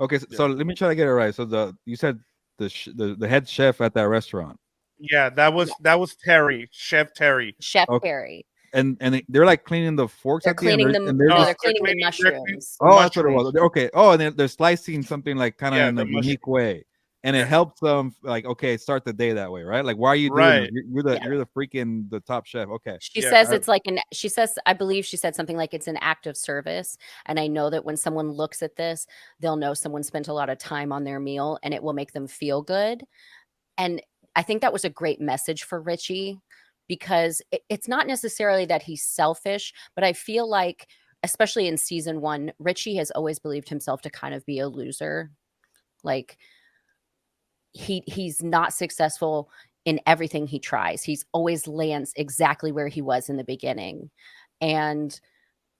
Okay. So Yeah, let me try to get it right. So you said the head chef at that restaurant. yeah, yeah. that was Terry, Chef Terry. Chef Okay, Perry. and they're like cleaning the forks They're at the end, cleaning them. and they're No, No, just. they're cleaning the they're cleaning mushrooms. the Oh, that's what it was. mushrooms. Okay. Oh, and they're slicing something like kind of Yeah, in a the mushroom. unique way, and it Yeah, helps them like, okay, start the day that way, right? Like, why are you doing this? right. Yeah. You're the freaking the top chef. Okay. She Yeah, says Uh, it's like she says, I believe she said something like it's an act of service. And I know that when someone looks at this, they'll know someone spent a lot of time on their meal and it will make them feel good. And I think that was a great message for Richie because it's not necessarily that he's selfish, but I feel like, especially in season 1, Richie has always believed himself to kind of be a loser. Like, he's not successful in everything he tries. He's always lands exactly where he was in the beginning. And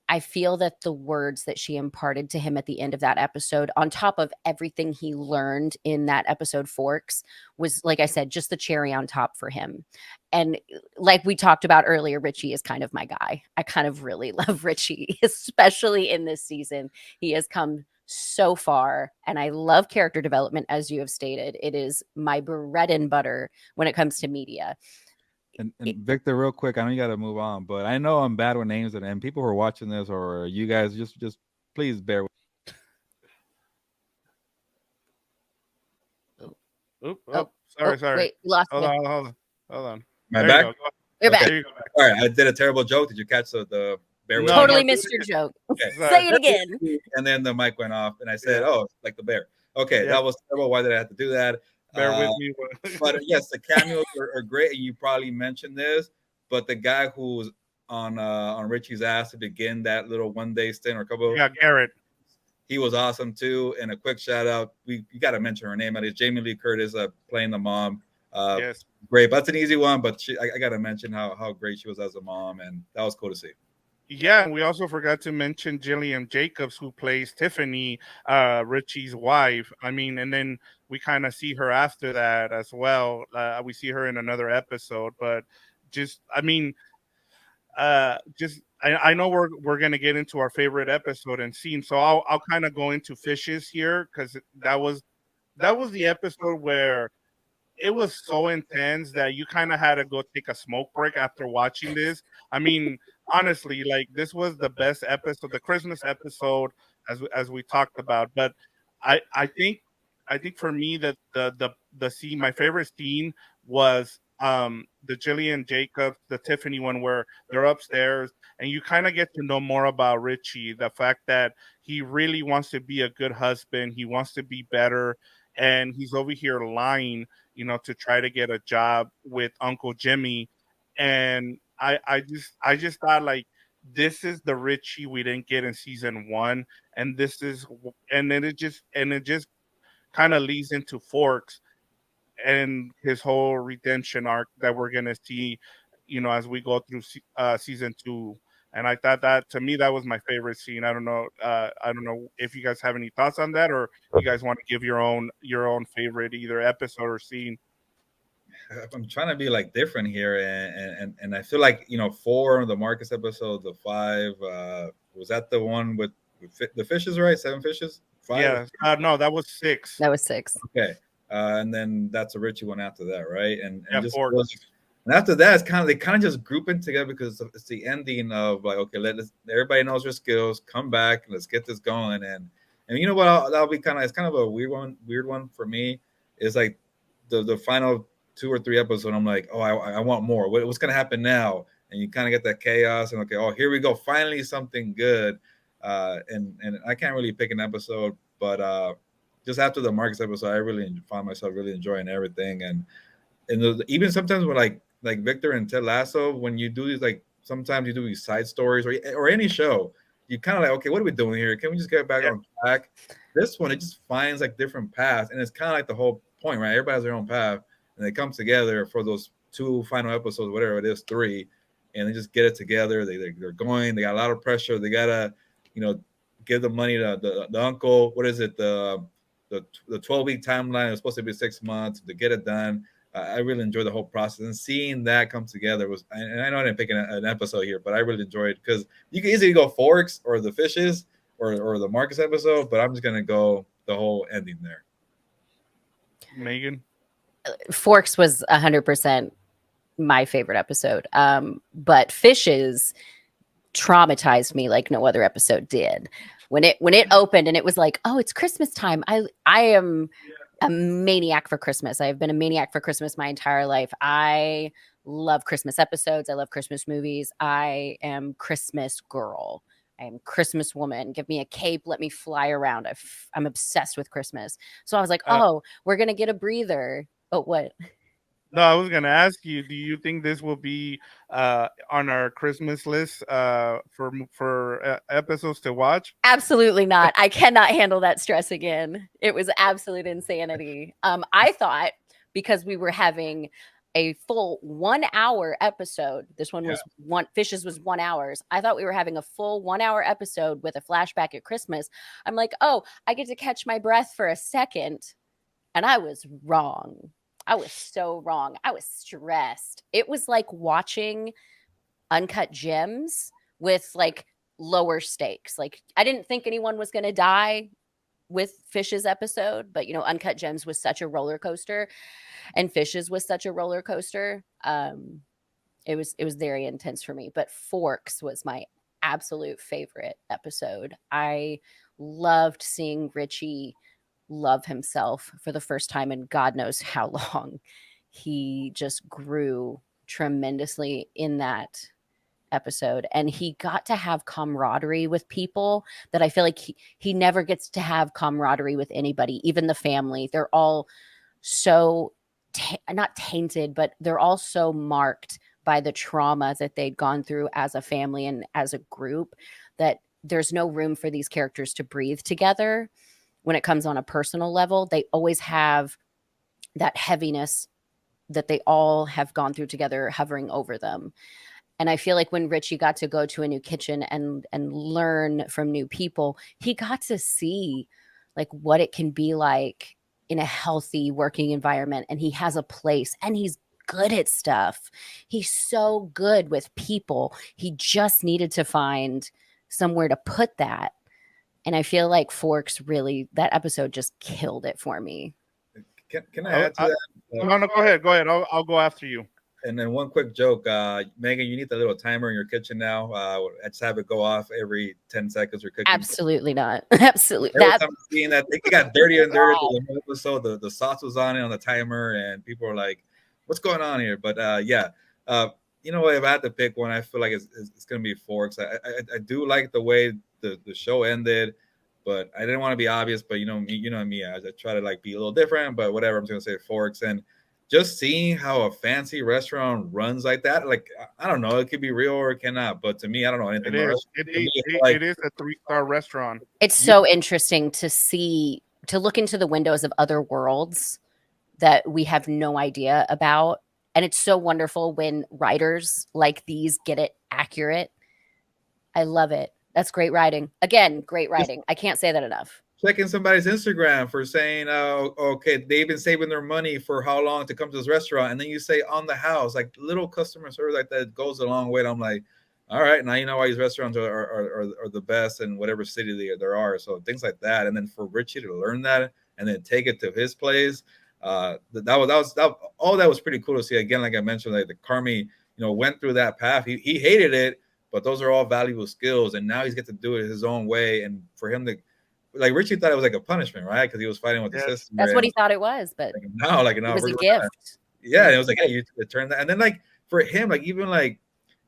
I feel that the words that she imparted to him at the end of that episode, on top of everything he learned in that episode Forks, was, like I said, just the cherry on top for him. And like we talked about earlier, Richie is kind of my guy. I kind of really love Richie, especially in this season. He has come so far, and I love character development, as you have stated. It is my bread and butter when it comes to media. and Victor, real quick, I know you got to move on, but I know I'm bad with names, and people who are watching this or you guys just please bear with. Oop, Oh, sorry. wait, we lost Hold you. on, hold on. Am I There back? you go. You're back. There you go. All right, I did a terrible joke. Did you catch the bear with No, me? Totally no, missed your joke. Okay. Sorry. Say it again. And then the mic went off, and I said, Yeah. "Oh, like the bear." Okay, Yeah. that was terrible. Why did I have to do that? Bear with me. But yes, the cameos are great, and you probably mentioned this. But the guy who's on Richie's ass to begin that little 1 day stint or a couple, Yeah, Garrett. he was awesome too. And a quick shout out, you got to mention her name. It is Jamie Lee Curtis playing the mom. Yes. Great, but that's an easy one. But I got to mention how great she was as a mom, and that was cool to see. Yeah, and we also forgot to mention Jillian Jacobs, who plays Tiffany, Richie's wife. I mean, and then we kind of see her after that as well. We see her in another episode, but just, I mean, I know we're gonna get into our favorite episode and scene, so I'll kind of go into fishes here because that was the episode where it was so intense that you kind of had to go take a smoke break after watching this. I mean, honestly, like this was the best episode, the Christmas episode, as we talked about. But I think for me that the scene, my favorite scene was the Jillian Jacobs, the Tiffany one where they're upstairs and you kind of get to know more about Richie, the fact that he really wants to be a good husband, he wants to be better, and he's over here lying, you know, to try to get a job with Uncle Jimmy. And I just thought like this is the Richie we didn't get in season 1, and this is and then it just kind of leads into Forks and his whole redemption arc that we're gonna see, you know, as we go through season 2. And I thought that to me that was my favorite scene. I don't know if you guys have any thoughts on that, or you guys want to give your own favorite either episode or scene. I'm trying to be like different here, and I feel like 4, the Marcus episode, the 5, was that the one with the fishes, right? 7 fishes, 5. Yeah, no, that was 6. That was 6. Okay, and then that's a Richie one after that, right? And Yeah, just Forks. and after that, it's kind of they kind of just group in together because it's the ending of like, okay, everybody knows their skills, come back, let's get this going, and And you know what? That'll be it's kind of a weird one for me. Is like the final 2 or 3 episodes. I'm like, oh, I want more. What's gonna happen now? And you kind of get that chaos, and okay, oh, here we go, finally something good. And I can't really pick an episode, but just after the Marcus episode, I really found myself really enjoying everything, and even sometimes when like Victor and Ted Lasso, when you do these sometimes you do these side stories or any show, you kind of like, okay, what are we doing here? Can we just get back on track? This one, it just finds like different paths, and it's kind of like the whole point, right? Everybody has their own path, and they come together for those 2 final episodes, whatever it is, 3, and they just get it together. They're going. They got a lot of pressure. They gotta, give the money to the uncle. What is it? The 12-week timeline is supposed to be 6 months to get it done. I really enjoyed the whole process, and seeing that come together was. And I know I didn't pick an episode here, but I really enjoyed it because you can easily go Forks or the Fishes or the Marcus episode, but I'm just gonna go the whole ending there. Megan? Forks was 100% my favorite episode. But Fishes traumatized me like no other episode did. When it opened and it was like, oh, it's Christmas time. I am a maniac for Christmas. I have been a maniac for Christmas my entire life. I love Christmas episodes. I love Christmas movies. I am Christmas girl. I am Christmas woman. Give me a cape. Let me fly around. I'm obsessed with Christmas. So I was like, oh, we're going to get a breather. Oh, what? No, I was going to ask you, do you think this will be on our Christmas list for episodes to watch? Absolutely not. I cannot handle that stress again. It was absolute insanity. I thought because we were having a full 1 hour episode, this one was Fishes was 1 hour. I thought we were having a full 1 hour episode with a flashback at Christmas. I'm like, oh, I get to catch my breath for a second. And I was wrong. I was so wrong. I was stressed. It was like watching Uncut Gems with like lower stakes. Like I didn't think anyone was going to die with Fishes episode, but Uncut Gems was such a roller coaster and Fishes was such a roller coaster. It was very intense for me, but Forks was my absolute favorite episode. I loved seeing Richie love himself for the first time in God knows how long. He just grew tremendously in that episode, and he got to have camaraderie with people that I feel like he never gets to have camaraderie with anybody, even the family. They're all so not tainted, but they're all so marked by the trauma that they'd gone through as a family and as a group that there's no room for these characters to breathe together. When it comes on a personal level, they always have that heaviness that they all have gone through together hovering over them. And I feel like when Richie got to go to a new kitchen and learn from new people, he got to see like what it can be like in a healthy working environment. And he has a place and he's good at stuff. He's so good with people. He just needed to find somewhere to put that. And I feel like Forks really, that episode just killed it for me. Can I add to that? No, go ahead. I'll go after you. And then one quick joke, Megan, you need the little timer in your kitchen now. I just have it go off every 10 seconds or cooking. Absolutely not. Absolutely. Every time I'm seeing that, it got dirtier and dirtier to the episode. The sauce was on it on the timer, and people were like, "What's going on here?" But you know what? If I had to pick one, I feel like it's going to be Forks. I do like the way the show ended, but I didn't want to be obvious. But you know me, I try to like be a little different. But whatever, I'm just going to say Forks. And just seeing how a fancy restaurant runs like that, like I don't know, it could be real or it cannot. But to me, I don't know anything. It is a 3-star restaurant. It's so interesting to look into the windows of other worlds that we have no idea about. And it's so wonderful when writers like these get it accurate. I love it. That's great writing. Again, great writing. I can't say that enough. Checking somebody's Instagram for saying, okay, they've been saving their money for how long to come to this restaurant. And then you say on the house, like little customer service like that goes a long way. And I'm like, all right, now you know why these restaurants are the best in whatever city there are. So things like that. And then for Richie to learn that and then take it to his place, all that was pretty cool to see. Again, like I mentioned, like the Carmy, went through that path. He hated it, but those are all valuable skills. And now he's get to do it his own way. And for him to like Richie thought it was like a punishment, right? Because he was fighting with the Yes. sister. That's what and he thought it was, but like it no, was a we're gonna, gift. yeah. And it was like, hey, you turn that, and then like for him, like even like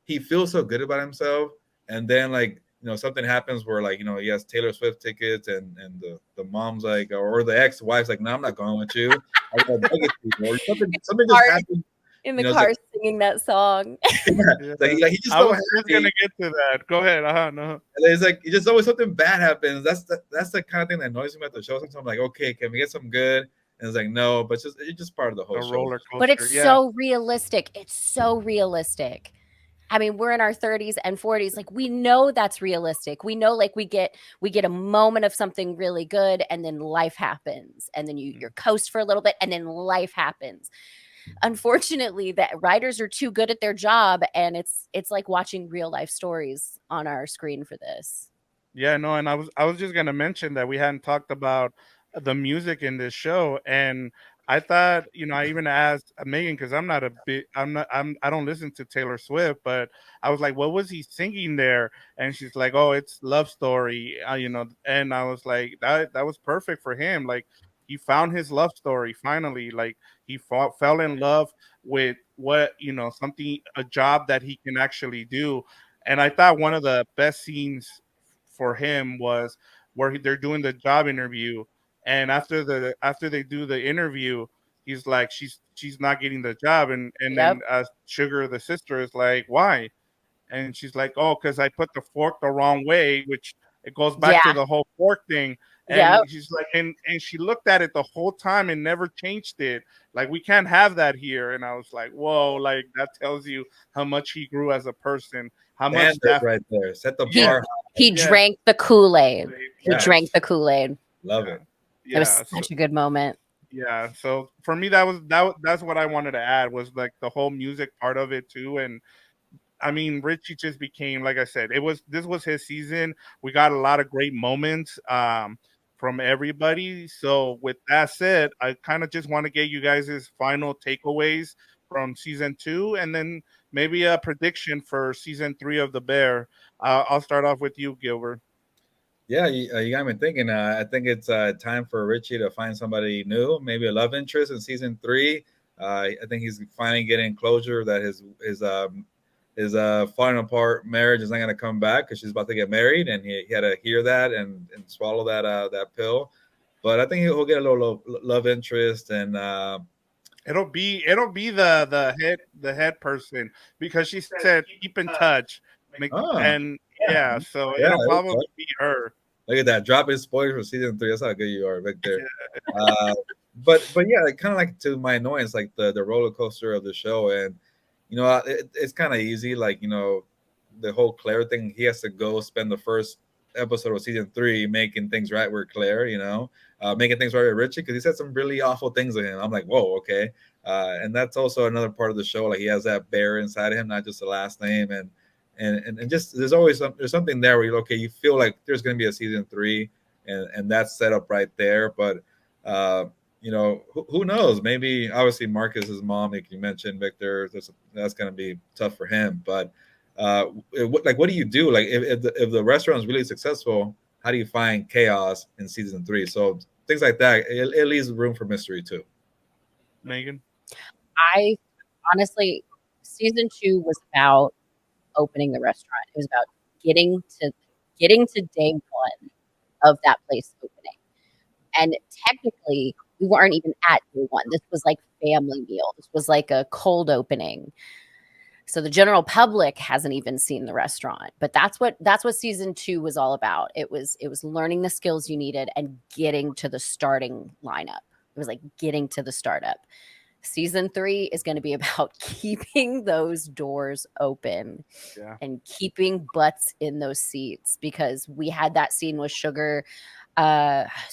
he feels so good about himself, and then like something happens where like he has Taylor Swift tickets, and the mom's like, or the ex-wife's like, no, I'm not going with you. I gotta beg it to you, or something just happened. In the It's car like, singing that song. Yeah. like he's just I so was just happy. gonna get to that. Go ahead. No. And it's like it's just always something bad happens. That's the kind of thing that annoys me about the show. Sometimes I'm like, okay, can we get some good? And it's like, no, but it's just part of the whole A show. roller But coaster. it's Yeah. so realistic. It's so realistic. I mean, we're in our 30s and 40s. Like we know that's realistic. We know like we get a moment of something really good and then life happens. And then you're coast for a little bit and then life happens. Unfortunately, that writers are too good at their job and it's like watching real life stories on our screen for this. Yeah, no, and I was just gonna mention that we hadn't talked about the music in this show, and I thought, I even asked Megan because I don't listen to Taylor Swift, but I was like, what was he singing there? And she's like, oh, it's Love Story, and I was like, that was perfect for him, like he found his love story finally, like he fell in love with what something a job that he can actually do, and I thought one of the best scenes for him was where they're doing the job interview, and after they do the interview, he's like, she's not getting the job, and Yep. then Sugar, the sister, is like, why? And she's like, oh, because I put the fork the wrong way, which it goes back to Yeah. the whole fork thing. Yep. And she's like, and she looked at it the whole time and never changed it. Like, we can't have that here. And I was like, whoa, like that tells you how much he grew as a person, how much Standard that, right there. Set the He bar. he yeah, drank the Kool-Aid. He Yes. drank the Kool-Aid. Love yeah, it. It was yeah. So, such a good moment. yeah, so for me, that's what I wanted to add, was like the whole music part of it too. And I mean, Richie just became, like I said, this was his season. We got a lot of great moments from everybody. So with that said, I kind of just want to get you guys' final takeaways from season 2, and then maybe a prediction for season 3 of The Bear. I'll start off with you, Gilbert. Yeah, you got me thinking. I think it's time for Richie to find somebody new, maybe a love interest in season 3. I think he's finally getting closure that his falling apart marriage is not going to come back because she's about to get married, and he had to hear that and swallow that pill. But I think he'll get a little love interest, and It'll be the head person, because she said keep in touch, oh and yeah, so yeah, it'll there you go. probably be her. Look at that, dropping spoilers for season 3. That's how good you are, Victor. Uh, but yeah, kind of like to my annoyance, like the roller coaster of the show, and it's kind of easy. Like the whole Claire thing. He has to go spend the first episode of season 3 making things right with Claire. Making things right with Richie because he said some really awful things to him. I'm like, whoa, okay. And that's also another part of the show. Like he has that bear inside of him, not just the last name, and just there's something there where you feel like there's going to be a season 3, and that's set up right there. But who knows? Maybe obviously Marcus's mom, like you mentioned, Victor, that's going to be tough for him. But what do you do? Like if the restaurant is really successful, how do you find chaos in season 3? So things like that, it leaves room for mystery too. Megan. I honestly, season 2 was about opening the restaurant. It was about getting to day one of that place opening. And technically, we weren't even at day one. This was like family meal. This was like a cold opening. So the general public hasn't even seen the restaurant. But that's what season 2 was all about. It was learning the skills you needed and getting to the starting lineup. It was like getting to the startup. Season 3 is going to be about keeping those doors open, Yeah. and keeping butts in those seats, because we had that scene with Sugar.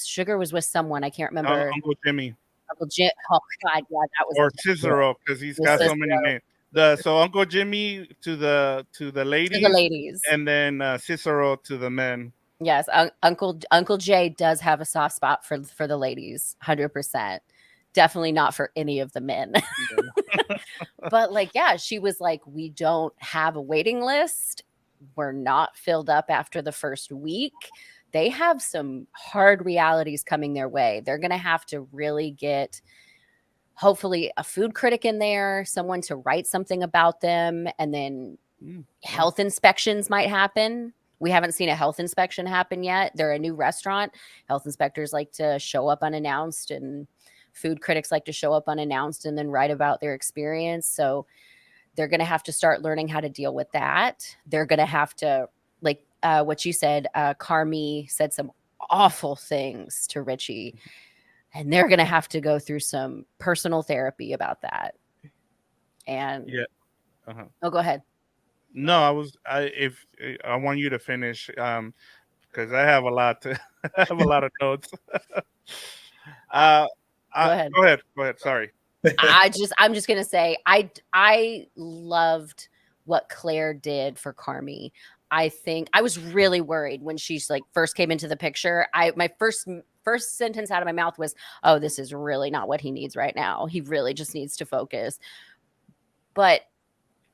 Sugar was with someone, I can't remember. Uncle Jimmy Uncle Jim. Oh God, yeah, that was or Cicero, because he's got so many names. So Uncle Jimmy to the to the ladies, ladies. and then Cicero to the men. Yes, Uncle Jay does have a soft spot for the ladies, 100%. Definitely not for any of the men. But like, yeah, she was like, we don't have a waiting list. We're not filled up after the first week. they have some hard realities coming their way. They're going to have to really get, hopefully, a food critic in there, someone to write something about them, and then health inspections might happen. We haven't seen a health inspection happen yet. They're a new restaurant. Health inspectors like to show up unannounced, and food critics like to show up unannounced and then write about their experience. So they're going to have to start learning how to deal with that. They're going to have to, like what you said, Carmy said some awful things to Richie, and they're going to have to go through some personal therapy about that. And Yeah. oh, go ahead. No, if I want you to finish, because I have a lot to, I have a lot of notes. uh, Go ahead. Go ahead. Sorry. I'm just gonna say I loved what Claire did for Carmy. I think I was really worried when she's like first came into the picture. My first sentence out of my mouth was, "Oh, this is really not what he needs right now. He really just needs to focus." But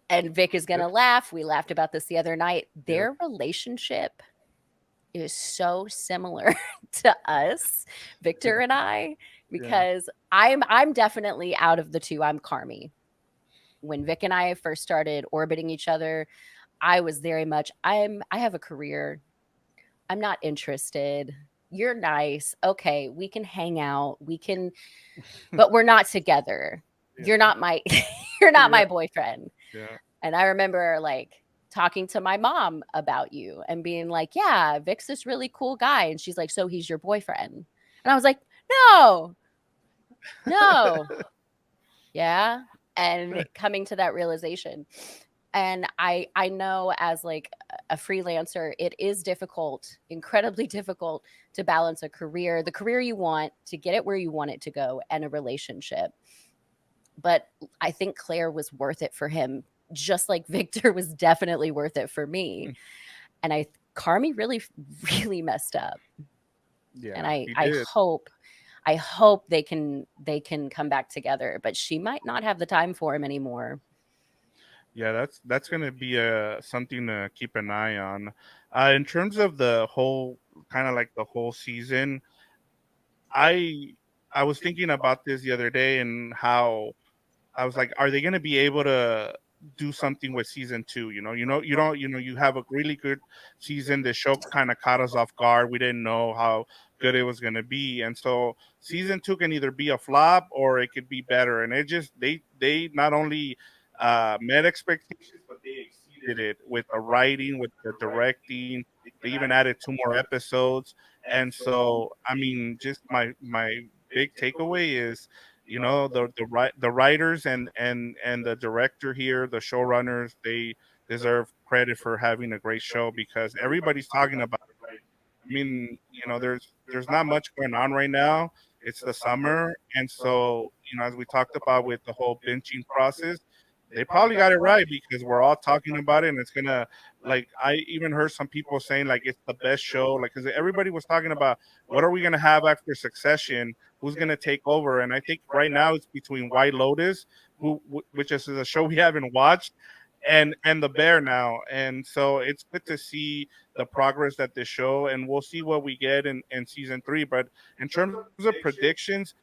and Vic is gonna laugh. We laughed about this the other night. Their relationship is so similar to us, Victor and I, because I'm definitely out of the two. I'm Carmy. When Vic and I first started orbiting each other, I was very much I have a career. I'm not interested. You're nice. Okay, we can hang out. We can, but we're not together. You're not my you're not my boyfriend. Yeah. And I remember like talking to my mom about you and being like, yeah, Vic's this really cool guy. And she's like, so he's your boyfriend? And I was like, no. Yeah. And coming to that realization. And I know as like a freelancer, it is difficult, incredibly difficult to balance a career, the career you want, to get it where you want it to go, and a relationship. But I think Claire was worth it for him, just like Victor was definitely worth it for me. And Carmy really, really messed up. Yeah. And I hope they can come back together, but she might not have the time for him anymore. Yeah, that's gonna be something to keep an eye on. In terms of the whole kind of like the whole season, I I was thinking about this the other day and how I was like, are they going to be able to do something with season two? You have a really good season. The show kind of caught us off guard. We didn't know how good it was going to be, and so season two can either be a flop or it could be better. And it just they not only met expectations, but they exceeded it with the writing, with the directing. They even added two more episodes, and so I mean, just my big takeaway is the writers and the director here, the showrunners, they deserve credit for having a great show because everybody's talking about it. Right? I mean, there's not much going on right now. It's the summer, and so as we talked about with the whole benching process, they probably got it right because we're all talking about it, and it's gonna like I even heard some people saying like it's the best show, like because everybody was talking about what are we gonna have after Succession, who's gonna take over, and I think right now it's between White Lotus, which is a show we haven't watched, and The Bear now, and so it's good to see the progress that they show, and we'll see what we get in season three. But in terms of predictions,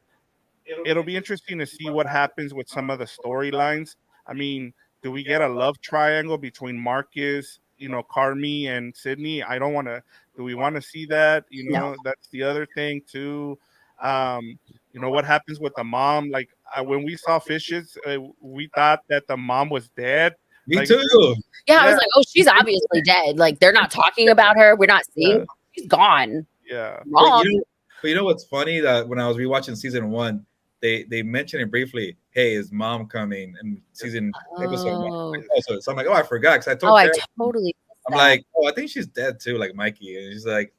it'll be interesting to see what happens with some of the storylines. I mean, do we get a love triangle between Marcus, Carmy and Sydney? I don't want to. Do we want to see that? No. That's the other thing too. What happens with the mom? Like when we saw Fishes, we thought that the mom was dead. Me Like, too. Yeah, I was like, oh, she's obviously dead. Like they're not talking about her. We're not seeing her. She's gone. Yeah. Wrong. But you know what's funny? That when I was rewatching season one, they mentioned it briefly. Hey, is mom coming in season episode one? So I'm like, oh, I forgot because I told. I totally. I'm like, oh, I think she's dead too, like Mikey. And she's like,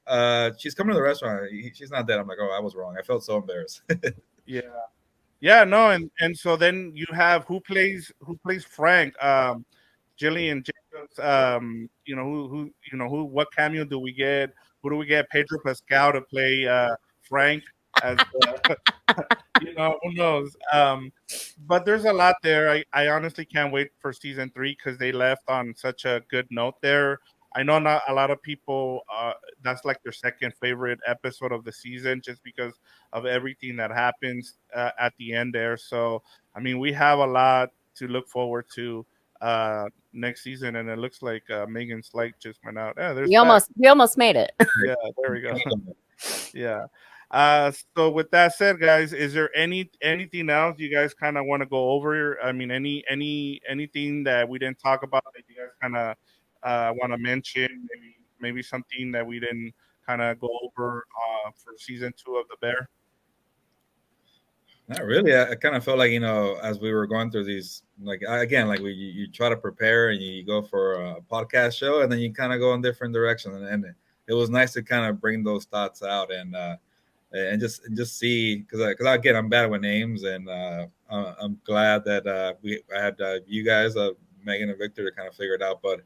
she's coming to the restaurant. She's not dead. I'm like, oh, I was wrong. I felt so embarrassed. Yeah, no, and so then you have who plays Frank, Jillian Jacobs, what cameo do we get? Who do we get? Pedro Pascal to play Frank as who knows? But there's a lot there. I honestly can't wait for season three because they left on such a good note there. I know not a lot of people that's like their second favorite episode of the season, just because of everything that happens at the end there. So I mean, we have a lot to look forward to next season, and it looks like Megan's light just went out. Yeah, there's that. We almost made it. Yeah, there we go. Yeah. So with that said, guys, is there anything else you guys kind of want to go over? I mean, anything that we didn't talk about that you guys kind of want to mention? Maybe something that we didn't kind of go over for season 2 of the Bear. Not really. I kind of felt like, as we were going through these, like again, like you try to prepare and you go for a podcast show, and then you kind of go in different directions, and it was nice to kind of bring those thoughts out and just see, because again, I'm bad with names, and I'm glad that I had you guys, Megan and Victor, to kind of figure it out. But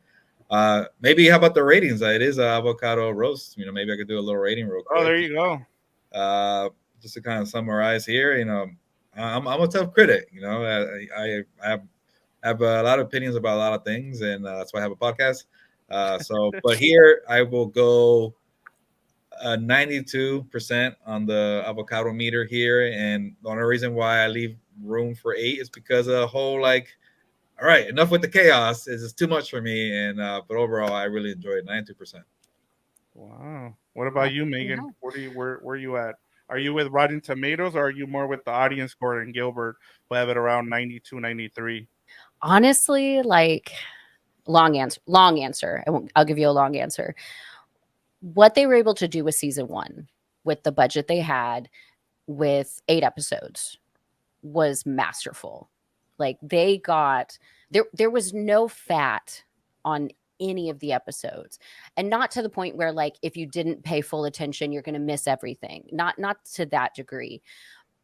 maybe how about the ratings? It is Avocado Roast. Maybe I could do a little rating real Oh, quick. there you go. Uh, just to kind of summarize here, I'm a tough critic. I have a lot of opinions about a lot of things, and that's why I have a podcast. But here I will go 92% on the avocado meter here, and the only reason why I leave room for 8 is because of the whole, like, all right, enough with the chaos. It's too much for me, and but overall, I really enjoyed it. 92%. Wow. What about you, Megan? Where are you at? Are you with Rotten Tomatoes, or are you more with the audience score and Gilbert, who have it around 92, 93? Honestly, like long answer. I'll give you a long answer. What they were able to do with season 1 with the budget they had with 8 episodes was masterful. Like they got there was no fat on any of the episodes, and not to the point where, like, if you didn't pay full attention you're going to miss everything. Not to that degree,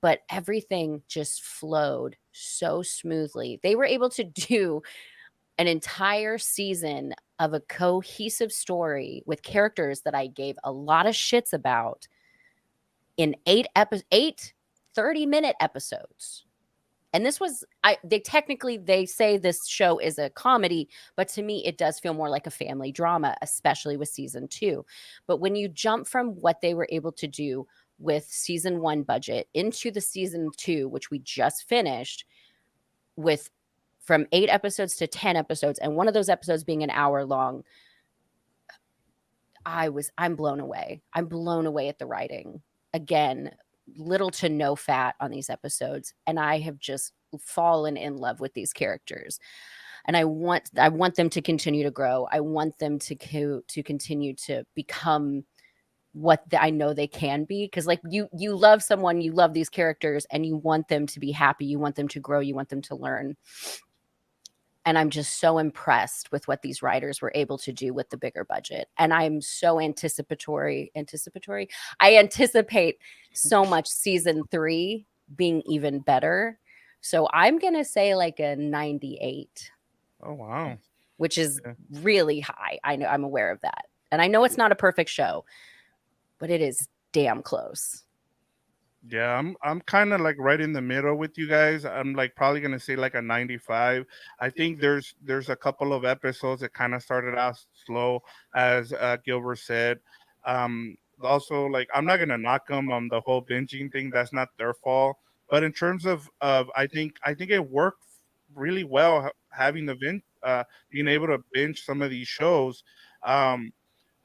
but everything just flowed so smoothly. They were able to do an entire season of a cohesive story with characters that I gave a lot of shits about in 8 30-minute episodes. And this was, they say this show is a comedy, but to me it does feel more like a family drama, especially with season 2. But when you jump from what they were able to do with season 1 budget into the season 2, which we just finished, with from 8 episodes to 10 episodes, and one of those episodes being an hour long, I'm blown away. I'm blown away at the writing. Again, little to no fat on these episodes, and I have just fallen in love with these characters. And I want them to continue to grow. I want them to continue to become what I know they can be, because like you love someone, you love these characters, and you want them to be happy, you want them to grow, you want them to learn. And I'm just so impressed with what these writers were able to do with the bigger budget. And I'm so anticipatory. I anticipate so much season 3 being even better. So I'm going to say like a 98. Oh, wow. Which is really high. I know, I'm aware of that. And I know it's not a perfect show, but it is damn close. Yeah, I'm kind of like right in the middle with you guys. I'm like probably gonna say like a 95. I think there's a couple of episodes that kind of started out slow, as Gilbert said. Also, like I'm not gonna knock them on the whole binging thing. That's not their fault. But in terms of I think it worked really well having the being able to binge some of these shows. Um,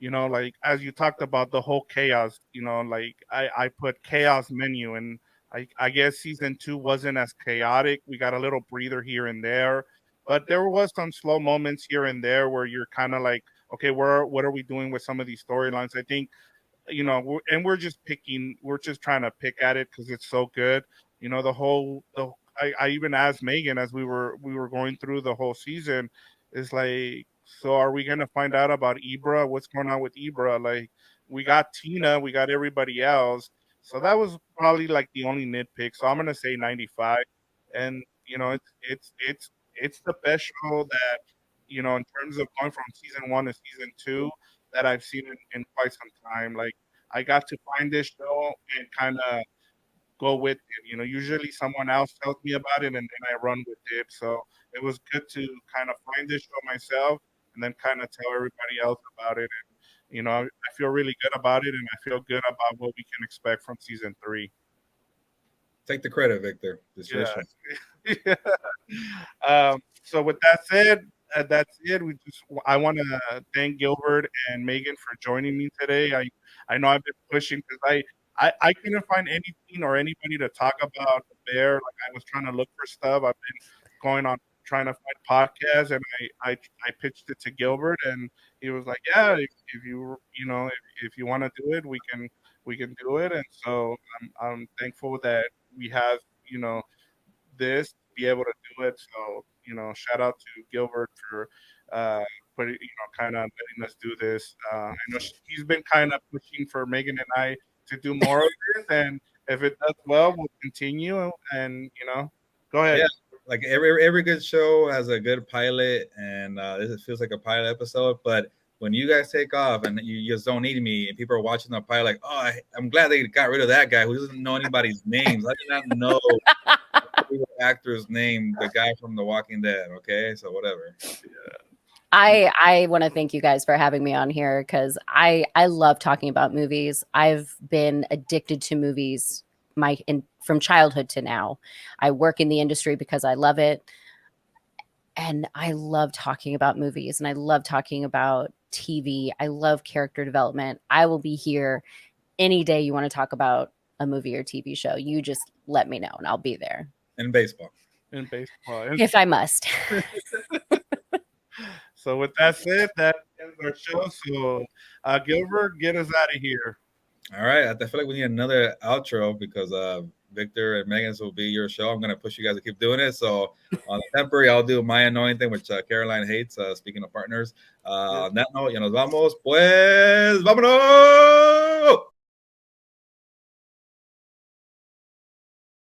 like as you talked about the whole chaos, like I put chaos menu, and I guess season 2 wasn't as chaotic. We got a little breather here and there, but there was some slow moments here and there where you're kind of like, okay, what are we doing with some of these storylines? I think, we're just trying to pick at it because it's so good. I even asked Megan as we were going through the whole season, is like, so are we gonna find out about Ibra? What's going on with Ibra? Like, we got Tina, we got everybody else. So that was probably like the only nitpick. So I'm gonna say 95. And it's the best show that, in terms of going from season 1 to season 2, that I've seen in quite some time. Like, I got to find this show and kind of go with it. Usually someone else tells me about it and then I run with it. So it was good to kind of find this show myself and then kind of tell everybody else about it. And I feel really good about it, and I feel good about what we can expect from season 3. Take the credit, Victor. It's your show. Yeah. So with that said, that's it. I want to thank Gilbert and Megan for joining me today. I know I've been pushing because I couldn't find anything or anybody to talk about the bear. Like I was trying to look for stuff. I've been going on trying to find podcasts, and I pitched it to Gilbert, and he was like, "Yeah, if if you want to do it, we can do it." And so I'm thankful that we have this to be able to do it. So shout out to Gilbert for putting kind of letting us do this. I know he's been kind of pushing for Megan and I to do more of this, and if it does well, we'll continue. And go ahead. Yeah, like every good show has a good pilot, and this feels like a pilot episode. But when you guys take off and you just don't need me, and people are watching the pilot, like, oh, I'm glad they got rid of that guy who doesn't know anybody's names. I did not know the actor's name, the guy from The Walking Dead. Okay, so whatever. Yeah. I want to thank you guys for having me on here because I love talking about movies. I've been addicted to movies from childhood to now. I work in the industry because I love it. And I love talking about movies and I love talking about TV. I love character development. I will be here any day you want to talk about a movie or TV show. You just let me know and I'll be there. And baseball. If I must. So with that said, that ends our show. So Gilbert, get us out of here. All right. I feel like we need another outro because Victor and Megan's will be your show. I'm going to push you guys to keep doing it. So on the temporary, I'll do my annoying thing, which Caroline hates, speaking of partners. On that note, nos vamos, pues, vámonos!